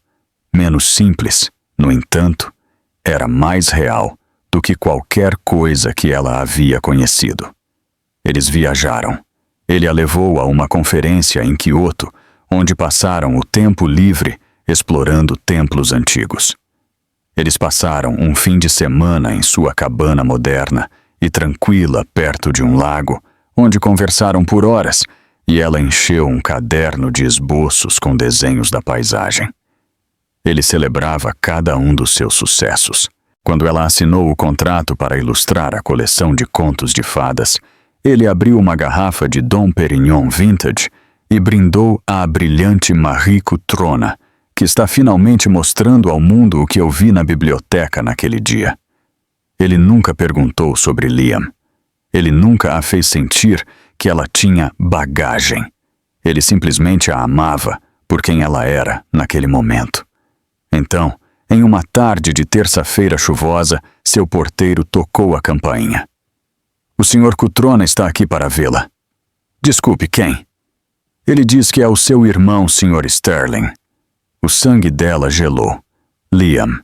Menos simples, no entanto, era mais real do que qualquer coisa que ela havia conhecido. Eles viajaram. Ele a levou a uma conferência em Kyoto, onde passaram o tempo livre explorando templos antigos. Eles passaram um fim de semana em sua cabana moderna e tranquila perto de um lago, onde conversaram por horas, e ela encheu um caderno de esboços com desenhos da paisagem. Ele celebrava cada um dos seus sucessos. Quando ela assinou o contrato para ilustrar a coleção de contos de fadas, ele abriu uma garrafa de Dom Pérignon Vintage e brindou à brilhante Marie Cutrona, que está finalmente mostrando ao mundo o que eu vi na biblioteca naquele dia. Ele nunca perguntou sobre Liam. Ele nunca a fez sentir que ela tinha bagagem. Ele simplesmente a amava por quem ela era naquele momento. Então, em uma tarde de terça-feira chuvosa, seu porteiro tocou a campainha. O Sr. Cutrona está aqui para vê-la. Desculpe, quem? Ele diz que é o seu irmão, Sr. Sterling. O sangue dela gelou. Liam.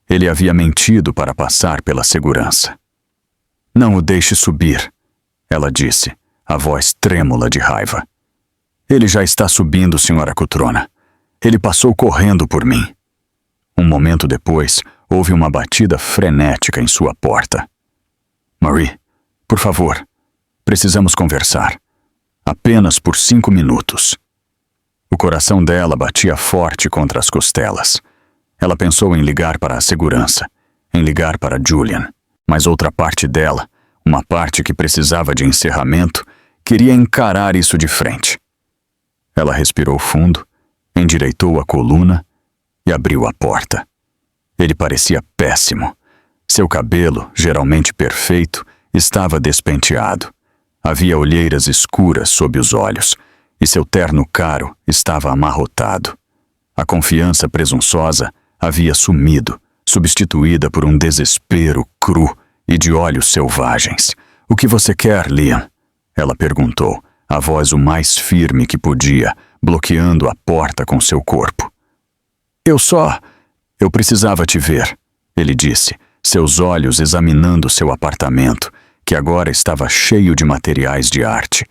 Ele havia mentido para passar pela segurança. Não o deixe subir, ela disse, a voz trêmula de raiva. Ele já está subindo, Sra. Cutrona. Ele passou correndo por mim. Um momento depois, houve uma batida frenética em sua porta. Marie, por favor, precisamos conversar. Apenas por 5 minutos. O coração dela batia forte contra as costelas. Ela pensou em ligar para a segurança, em ligar para Julian, mas outra parte dela, uma parte que precisava de encerramento, queria encarar isso de frente. Ela respirou fundo, endireitou a coluna e abriu a porta. Ele parecia péssimo. Seu cabelo, geralmente perfeito, estava despenteado. Havia olheiras escuras sob os olhos, e seu terno caro estava amarrotado. A confiança presunçosa havia sumido, substituída por um desespero cru e de olhos selvagens. O que você quer, Liam? Ela perguntou, a voz o mais firme que podia, bloqueando a porta com seu corpo. Eu precisava te ver, ele disse, seus olhos examinando seu apartamento, que agora estava cheio de materiais de arte,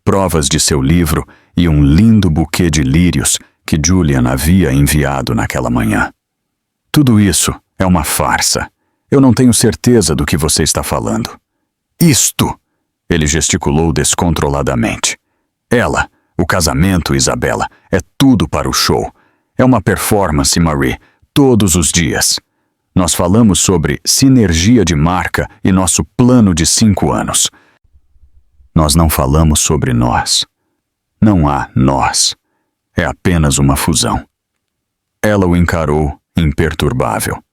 provas de seu livro e um lindo buquê de lírios que Julian havia enviado naquela manhã. Tudo isso é uma farsa. Eu não tenho certeza do que você está falando. Isto! Ele gesticulou descontroladamente. Ela, o casamento, Isabela, é tudo para o show. É uma performance, Marie, todos os dias. Nós falamos sobre sinergia de marca e nosso plano de 5 anos. Nós não falamos sobre nós. Não há nós. É apenas uma fusão. Ela o encarou, imperturbável.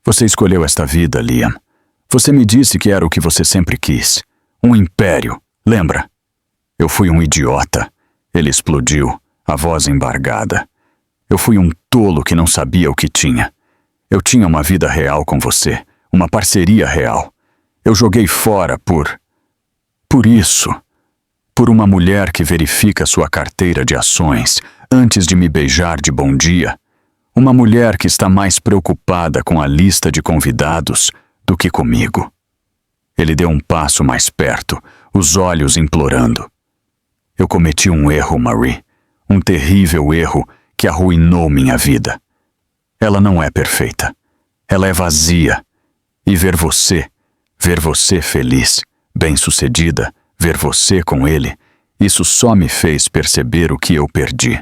Você escolheu esta vida, Liam. Você me disse que era o que você sempre quis. Um império, lembra? Eu fui um idiota. Ele explodiu, a voz embargada. Eu fui um tolo que não sabia o que tinha. Eu tinha uma vida real com você, uma parceria real. Eu joguei fora por isso. Por uma mulher que verifica sua carteira de ações antes de me beijar de bom dia. Uma mulher que está mais preocupada com a lista de convidados do que comigo. Ele deu um passo mais perto, os olhos implorando. Eu cometi um erro, Marie. Um terrível erro que arruinou minha vida. Ela não é perfeita. Ela é vazia. E ver você feliz, bem-sucedida, ver você com ele, isso só me fez perceber o que eu perdi.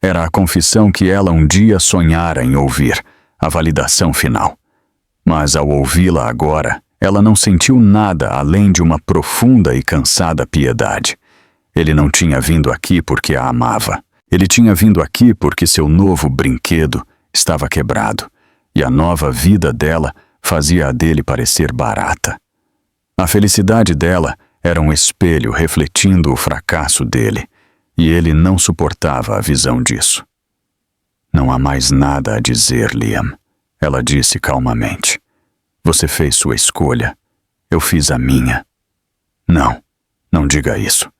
Era a confissão que ela um dia sonhara em ouvir, a validação final. Mas ao ouvi-la agora, ela não sentiu nada além de uma profunda e cansada piedade. Ele não tinha vindo aqui porque a amava. Ele tinha vindo aqui porque seu novo brinquedo estava quebrado, e a nova vida dela fazia a dele parecer barata. A felicidade dela era um espelho refletindo o fracasso dele, e ele não suportava a visão disso. Não há mais nada a dizer, Liam, ela disse calmamente. Você fez sua escolha. Eu fiz a minha. Não diga isso.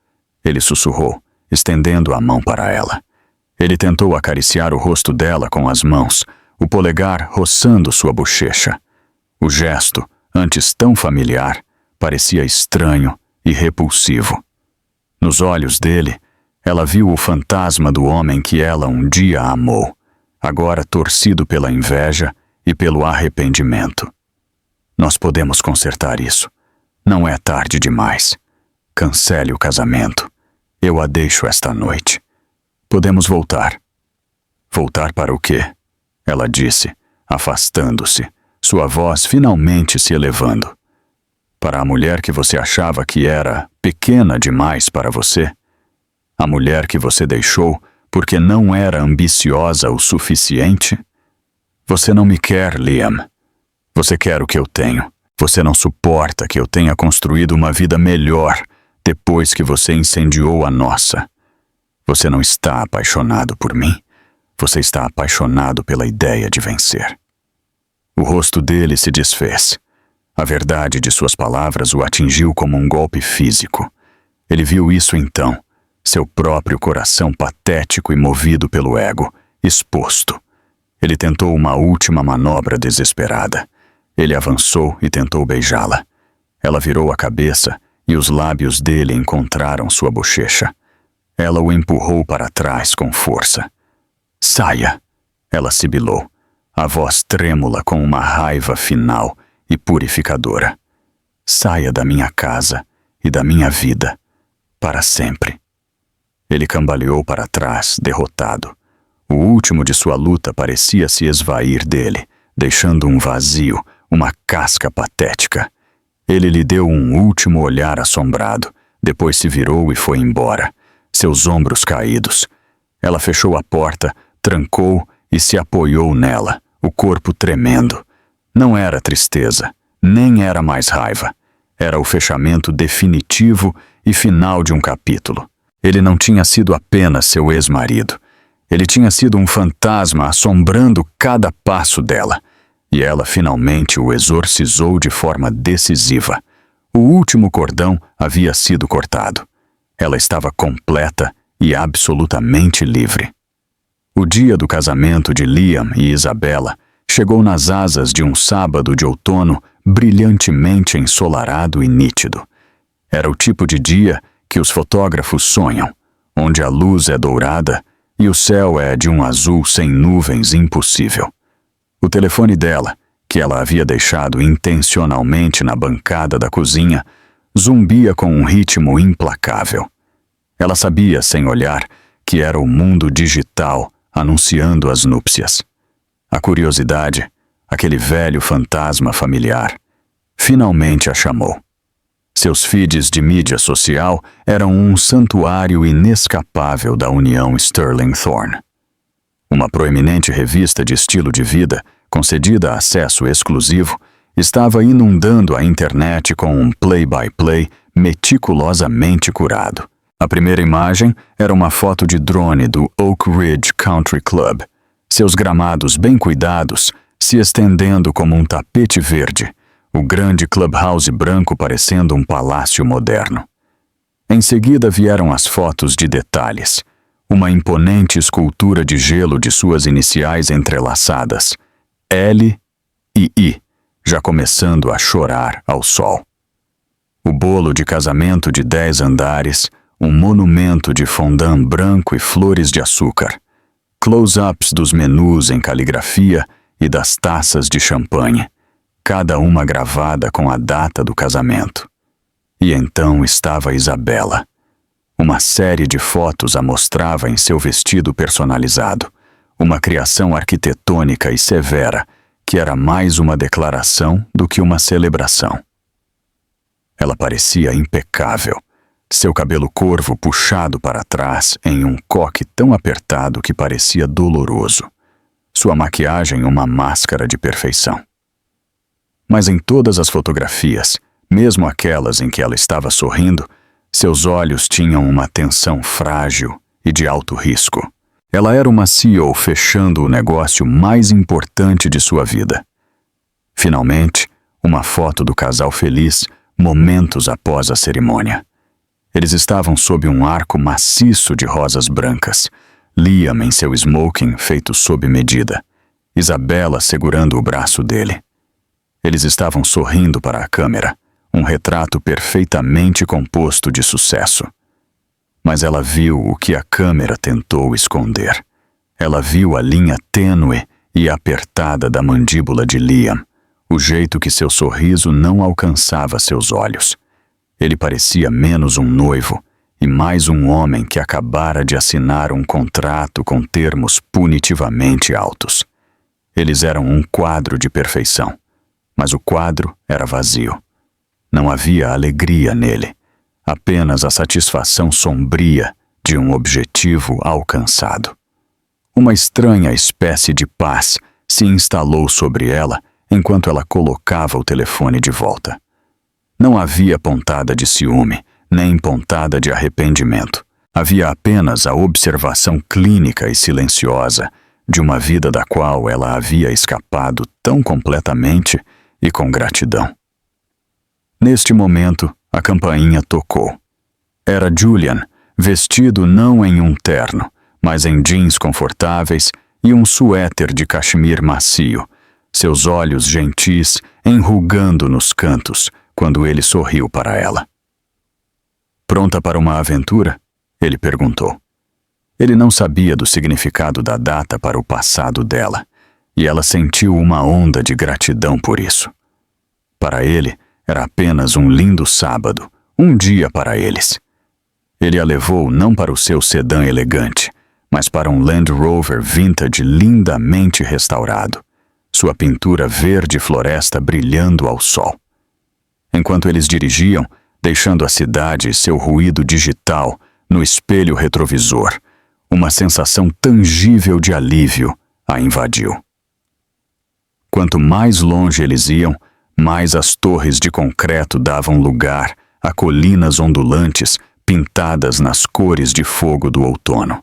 Ele sussurrou, estendendo a mão para ela. Ele tentou acariciar o rosto dela com as mãos, o polegar roçando sua bochecha. O gesto, antes tão familiar, parecia estranho e repulsivo. Nos olhos dele, ela viu o fantasma do homem que ela um dia amou, agora torcido pela inveja e pelo arrependimento. Nós podemos consertar isso. Não é tarde demais. Cancele o casamento. Eu a deixo esta noite. Podemos voltar. Voltar para o quê? Ela disse, afastando-se, sua voz finalmente se elevando. Para a mulher que você achava que era pequena demais para você, a mulher que você deixou porque não era ambiciosa o suficiente, você não me quer, Liam. Você quer o que eu tenho. Você não suporta que eu tenha construído uma vida melhor depois que você incendiou a nossa. Você não está apaixonado por mim. Você está apaixonado pela ideia de vencer. O rosto dele se desfez. A verdade de suas palavras o atingiu como um golpe físico. Ele viu isso então, seu próprio coração patético e movido pelo ego, exposto. Ele tentou uma última manobra desesperada. Ele avançou e tentou beijá-la. Ela virou a cabeça e os lábios dele encontraram sua bochecha. Ela o empurrou para trás com força. Saia! Ela sibilou, a voz trêmula com uma raiva final e purificadora. Saia da minha casa e da minha vida, para sempre. Ele cambaleou para trás, derrotado. O último de sua luta parecia se esvair dele, deixando um vazio, uma casca patética. Ele lhe deu um último olhar assombrado, depois se virou e foi embora, seus ombros caídos. Ela fechou a porta, trancou e se apoiou nela, o corpo tremendo. Não era tristeza, nem era mais raiva. Era o fechamento definitivo e final de um capítulo. Ele não tinha sido apenas seu ex-marido. Ele tinha sido um fantasma assombrando cada passo dela. E ela finalmente o exorcizou de forma decisiva. O último cordão havia sido cortado. Ela estava completa e absolutamente livre. O dia do casamento de Liam e Isabella chegou nas asas de um sábado de outono brilhantemente ensolarado e nítido. Era o tipo de dia que os fotógrafos sonham, onde a luz é dourada e o céu é de um azul sem nuvens impossível. O telefone dela, que ela havia deixado intencionalmente na bancada da cozinha, zumbia com um ritmo implacável. Ela sabia, sem olhar, que era o mundo digital anunciando as núpcias. A curiosidade, aquele velho fantasma familiar, finalmente a chamou. Seus feeds de mídia social eram um santuário inescapável da união Sterling Thorne. Uma proeminente revista de estilo de vida, concedida acesso exclusivo, estava inundando a internet com um play-by-play meticulosamente curado. A primeira imagem era uma foto de drone do Oak Ridge Country Club, seus gramados bem cuidados se estendendo como um tapete verde, o grande clubhouse branco parecendo um palácio moderno. Em seguida vieram as fotos de detalhes, uma imponente escultura de gelo de suas iniciais entrelaçadas, L e I, já começando a chorar ao sol. O bolo de casamento de 10 andares, um monumento de fondant branco e flores de açúcar, close-ups dos menus em caligrafia e das taças de champanhe, cada uma gravada com a data do casamento. E então estava Isabella. Uma série de fotos a mostrava em seu vestido personalizado, uma criação arquitetônica e severa, que era mais uma declaração do que uma celebração. Ela parecia impecável, seu cabelo corvo puxado para trás em um coque tão apertado que parecia doloroso, sua maquiagem uma máscara de perfeição. Mas em todas as fotografias, mesmo aquelas em que ela estava sorrindo, seus olhos tinham uma tensão frágil e de alto risco. Ela era uma CEO fechando o negócio mais importante de sua vida. Finalmente, uma foto do casal feliz, momentos após a cerimônia. Eles estavam sob um arco maciço de rosas brancas, Liam em seu smoking feito sob medida, Isabella segurando o braço dele. Eles estavam sorrindo para a câmera, um retrato perfeitamente composto de sucesso. Mas ela viu o que a câmera tentou esconder. Ela viu a linha tênue e apertada da mandíbula de Liam, o jeito que seu sorriso não alcançava seus olhos. Ele parecia menos um noivo e mais um homem que acabara de assinar um contrato com termos punitivamente altos. Eles eram um quadro de perfeição, mas o quadro era vazio. Não havia alegria nele, apenas a satisfação sombria de um objetivo alcançado. Uma estranha espécie de paz se instalou sobre ela enquanto ela colocava o telefone de volta. Não havia pontada de ciúme, nem pontada de arrependimento. Havia apenas a observação clínica e silenciosa de uma vida da qual ela havia escapado tão completamente e com gratidão. Neste momento, a campainha tocou. Era Julian, vestido não em um terno, mas em jeans confortáveis e um suéter de cachemir macio, seus olhos gentis enrugando nos cantos quando ele sorriu para ela. "Pronta para uma aventura?" ele perguntou. Ele não sabia do significado da data para o passado dela, e ela sentiu uma onda de gratidão por isso. Para ele, era apenas um lindo sábado, um dia para eles. Ele a levou não para o seu sedã elegante, mas para um Land Rover vintage lindamente restaurado, sua pintura verde floresta brilhando ao sol. Enquanto eles dirigiam, deixando a cidade e seu ruído digital no espelho retrovisor, uma sensação tangível de alívio a invadiu. Quanto mais longe eles iam, mais as torres de concreto davam lugar a colinas ondulantes pintadas nas cores de fogo do outono.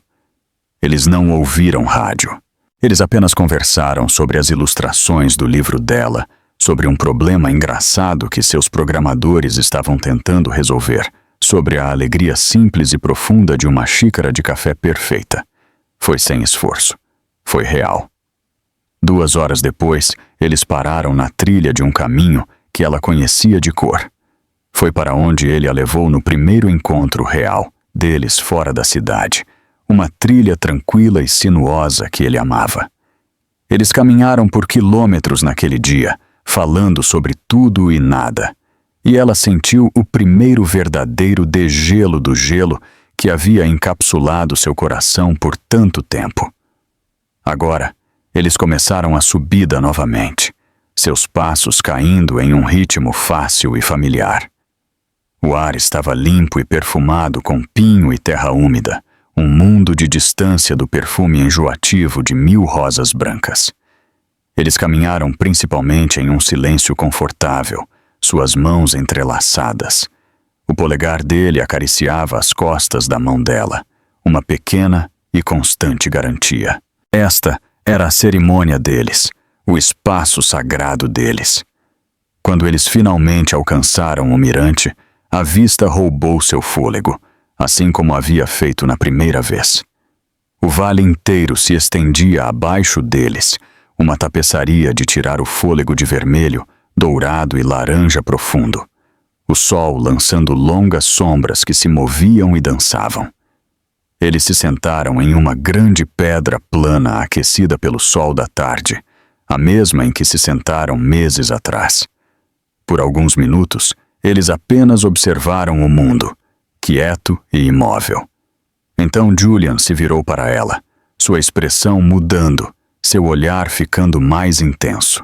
Eles não ouviram rádio. Eles apenas conversaram sobre as ilustrações do livro dela, sobre um problema engraçado que seus programadores estavam tentando resolver, sobre a alegria simples e profunda de uma xícara de café perfeita. Foi sem esforço. Foi real. 2 horas depois, eles pararam na trilha de um caminho que ela conhecia de cor. Foi para onde ele a levou no primeiro encontro real deles fora da cidade, uma trilha tranquila e sinuosa que ele amava. Eles caminharam por quilômetros naquele dia, falando sobre tudo e nada, e ela sentiu o primeiro verdadeiro degelo do gelo que havia encapsulado seu coração por tanto tempo. Agora, eles começaram a subida novamente, seus passos caindo em um ritmo fácil e familiar. O ar estava limpo e perfumado com pinho e terra úmida, um mundo de distância do perfume enjoativo de 1000 rosas brancas. Eles caminharam principalmente em um silêncio confortável, suas mãos entrelaçadas. O polegar dele acariciava as costas da mão dela, uma pequena e constante garantia. Esta era a cerimônia deles, o espaço sagrado deles. Quando eles finalmente alcançaram o mirante, a vista roubou seu fôlego, assim como havia feito na primeira vez. O vale inteiro se estendia abaixo deles, uma tapeçaria de tirar o fôlego de vermelho, dourado e laranja profundo. O sol lançando longas sombras que se moviam e dançavam. Eles se sentaram em uma grande pedra plana aquecida pelo sol da tarde, a mesma em que se sentaram meses atrás. Por alguns minutos, eles apenas observaram o mundo, quieto e imóvel. Então Julian se virou para ela, sua expressão mudando, seu olhar ficando mais intenso.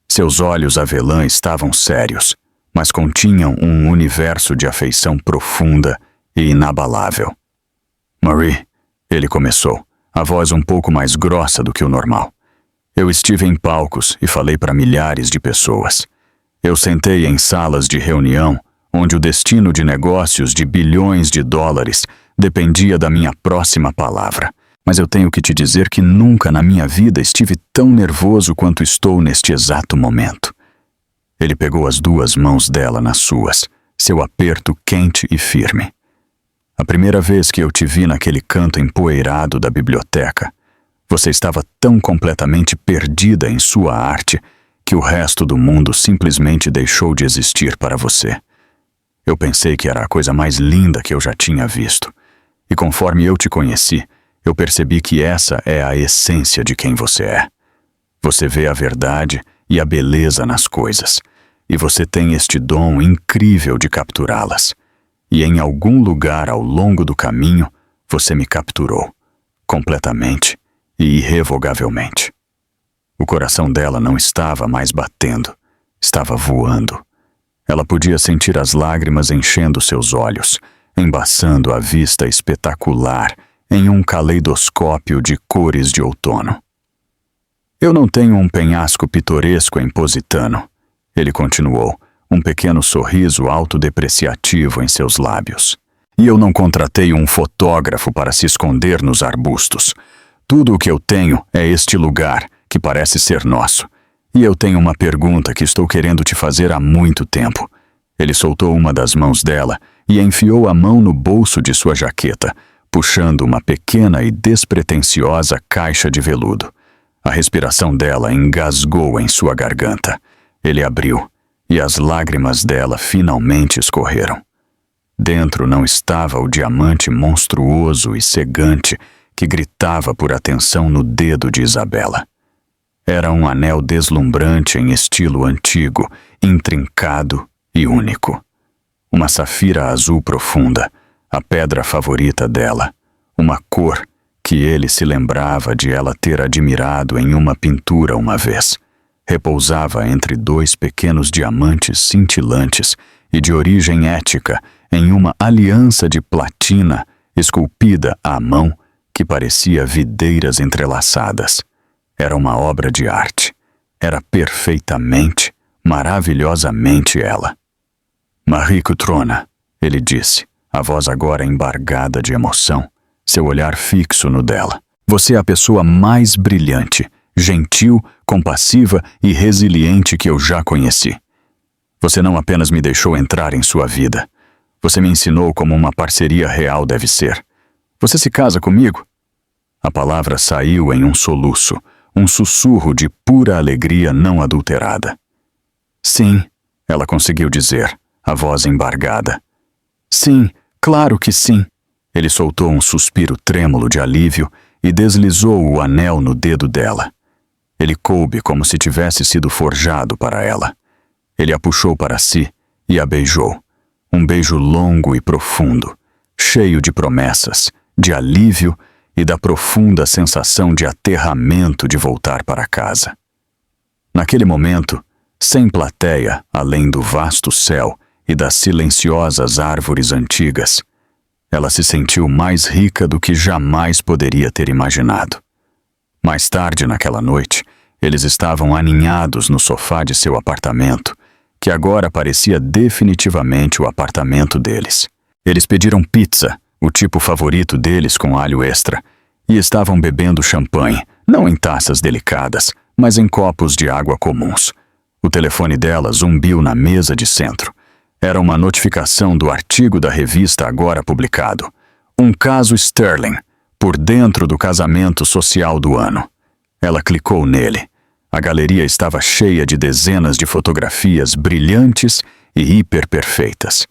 Seus olhos avelã estavam sérios, mas continham um universo de afeição profunda e inabalável. "Marie", ele começou, a voz um pouco mais grossa do que o normal. "Eu estive em palcos e falei para milhares de pessoas. Eu sentei em salas de reunião onde o destino de negócios de bilhões de dólares dependia da minha próxima palavra. Mas eu tenho que te dizer que nunca na minha vida estive tão nervoso quanto estou neste exato momento." Ele pegou as 2 mãos dela nas suas, seu aperto quente e firme. "A primeira vez que eu te vi naquele canto empoeirado da biblioteca, você estava tão completamente perdida em sua arte que o resto do mundo simplesmente deixou de existir para você. Eu pensei que era a coisa mais linda que eu já tinha visto, e conforme eu te conheci, eu percebi que essa é a essência de quem você é. Você vê a verdade e a beleza nas coisas, e você tem este dom incrível de capturá-las. E em algum lugar ao longo do caminho, você me capturou, completamente e irrevogavelmente." O coração dela não estava mais batendo, Estava voando. Ela podia sentir as lágrimas enchendo seus olhos, embaçando a vista espetacular em um caleidoscópio de cores de outono. Eu não tenho um penhasco pitoresco em Positano, ele continuou, um pequeno sorriso autodepreciativo em seus lábios. E eu não contratei um fotógrafo para se esconder nos arbustos. Tudo o que eu tenho é este lugar, que parece ser nosso. E eu tenho uma pergunta que estou querendo te fazer há muito tempo. Ele soltou uma das mãos dela e enfiou a mão no bolso de sua jaqueta, puxando uma pequena e despretensiosa caixa de veludo. A respiração dela engasgou em sua garganta. Ele abriu, e as lágrimas dela finalmente escorreram. Dentro não estava o diamante monstruoso e cegante que gritava por atenção no dedo de Isabela. Era um anel deslumbrante em estilo antigo, intrincado e único. Uma safira azul profunda, a pedra favorita dela, uma cor que ele se lembrava de ela ter admirado em uma pintura uma vez. Repousava entre dois pequenos diamantes cintilantes e de origem ética em uma aliança de platina esculpida à mão que parecia videiras entrelaçadas. Era uma obra de arte. Era perfeitamente, maravilhosamente ela. Marie Cutrona, ele disse, a voz agora embargada de emoção, seu olhar fixo no dela. Você é a pessoa mais brilhante, gentil, compassiva e resiliente que eu já conheci. Você não apenas me deixou entrar em sua vida. Você me ensinou como uma parceria real deve ser. Você se casa comigo? A palavra saiu em um soluço, um sussurro de pura alegria não adulterada. Sim, ela conseguiu dizer, a voz embargada. Sim, claro que sim. Ele soltou um suspiro trêmulo de alívio e deslizou o anel no dedo dela. Ele coube como se tivesse sido forjado para ela. Ele a puxou para si e a beijou. Um beijo longo e profundo, cheio de promessas, de alívio e da profunda sensação de aterramento de voltar para casa. Naquele momento, sem plateia além do vasto céu e das silenciosas árvores antigas, ela se sentiu mais rica do que jamais poderia ter imaginado. Mais tarde naquela noite, eles estavam aninhados no sofá de seu apartamento, que agora parecia definitivamente o apartamento deles. Eles pediram pizza, o tipo favorito deles com alho extra, e estavam bebendo champanhe, não em taças delicadas, mas em copos de água comuns. O telefone dela zumbiu na mesa de centro. Era uma notificação do artigo da revista agora publicado. Um caso Sterling, por dentro do casamento social do ano. Ela clicou nele. A galeria estava cheia de dezenas de fotografias brilhantes e hiperperfeitas.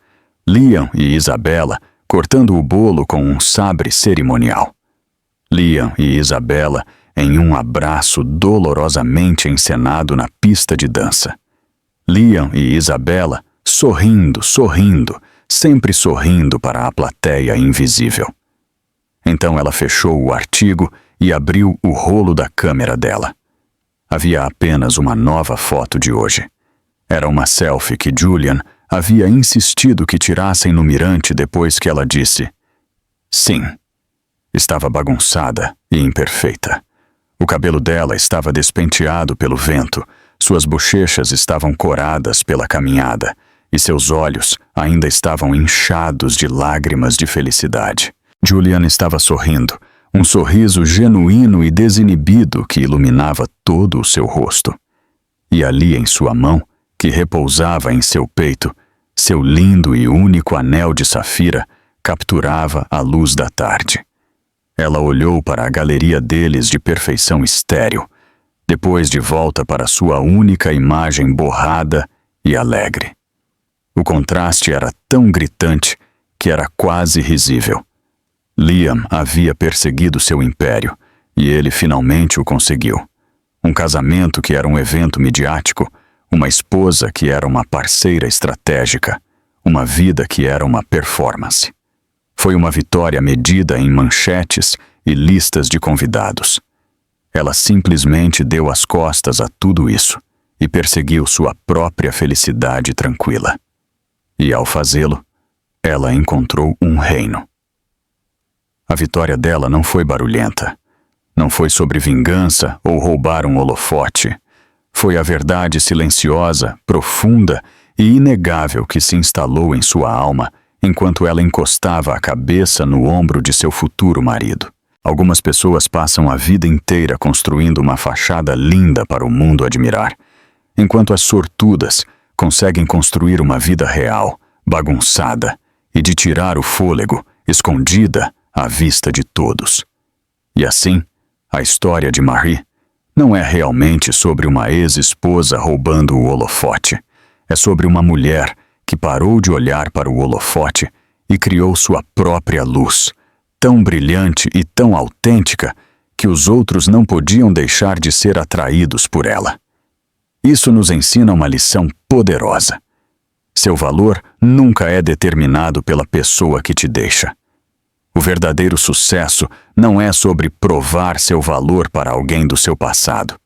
Liam e Isabela cortando o bolo com um sabre cerimonial. Liam e Isabela em um abraço dolorosamente encenado na pista de dança. Liam e Isabela sorrindo, sempre sorrindo para a plateia invisível. Então ela fechou o artigo e abriu o rolo da câmera dela. Havia apenas uma nova foto de hoje. Era uma selfie que Julian havia insistido que tirassem no mirante depois que ela disse sim. Estava bagunçada e imperfeita. O cabelo dela estava despenteado pelo vento, suas bochechas estavam coradas pela caminhada e seus olhos ainda estavam inchados de lágrimas de felicidade. Julian estava sorrindo, um sorriso genuíno e desinibido que iluminava todo o seu rosto. E ali em sua mão, que repousava em seu peito, seu lindo e único anel de safira capturava a luz da tarde. Ela olhou para a galeria deles de perfeição estéril, depois de volta para sua única imagem borrada e alegre. O contraste era tão gritante que era quase risível. Liam havia perseguido seu império, e ele finalmente o conseguiu. Um casamento que era um evento midiático, uma esposa que era uma parceira estratégica, uma vida que era uma performance. Foi uma vitória medida em manchetes e listas de convidados. Ela simplesmente deu as costas a tudo isso e perseguiu sua própria felicidade tranquila. E ao fazê-lo, ela encontrou um reino. A vitória dela não foi barulhenta. Não foi sobre vingança ou roubar um holofote. Foi a verdade silenciosa, profunda e inegável que se instalou em sua alma enquanto ela encostava a cabeça no ombro de seu futuro marido. Algumas pessoas passam a vida inteira construindo uma fachada linda para o mundo admirar, enquanto as sortudas conseguem construir uma vida real, bagunçada e de tirar o fôlego, escondida à vista de todos. E assim, a história de Marie não é realmente sobre uma ex-esposa roubando o holofote. É sobre uma mulher que parou de olhar para o holofote e criou sua própria luz, tão brilhante e tão autêntica que os outros não podiam deixar de ser atraídos por ela. Isso nos ensina uma lição poderosa. Seu valor nunca é determinado pela pessoa que te deixa. O verdadeiro sucesso não é sobre provar seu valor para alguém do seu passado.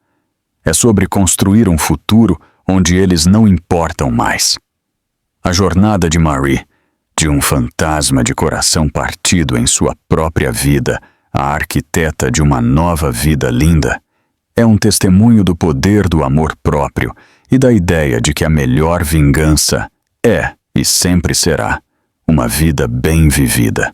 É sobre construir um futuro onde eles não importam mais. A jornada de Marie, de um fantasma de coração partido em sua própria vida, a arquiteta de uma nova vida linda, é um testemunho do poder do amor próprio e da ideia de que a melhor vingança é e sempre será uma vida bem vivida.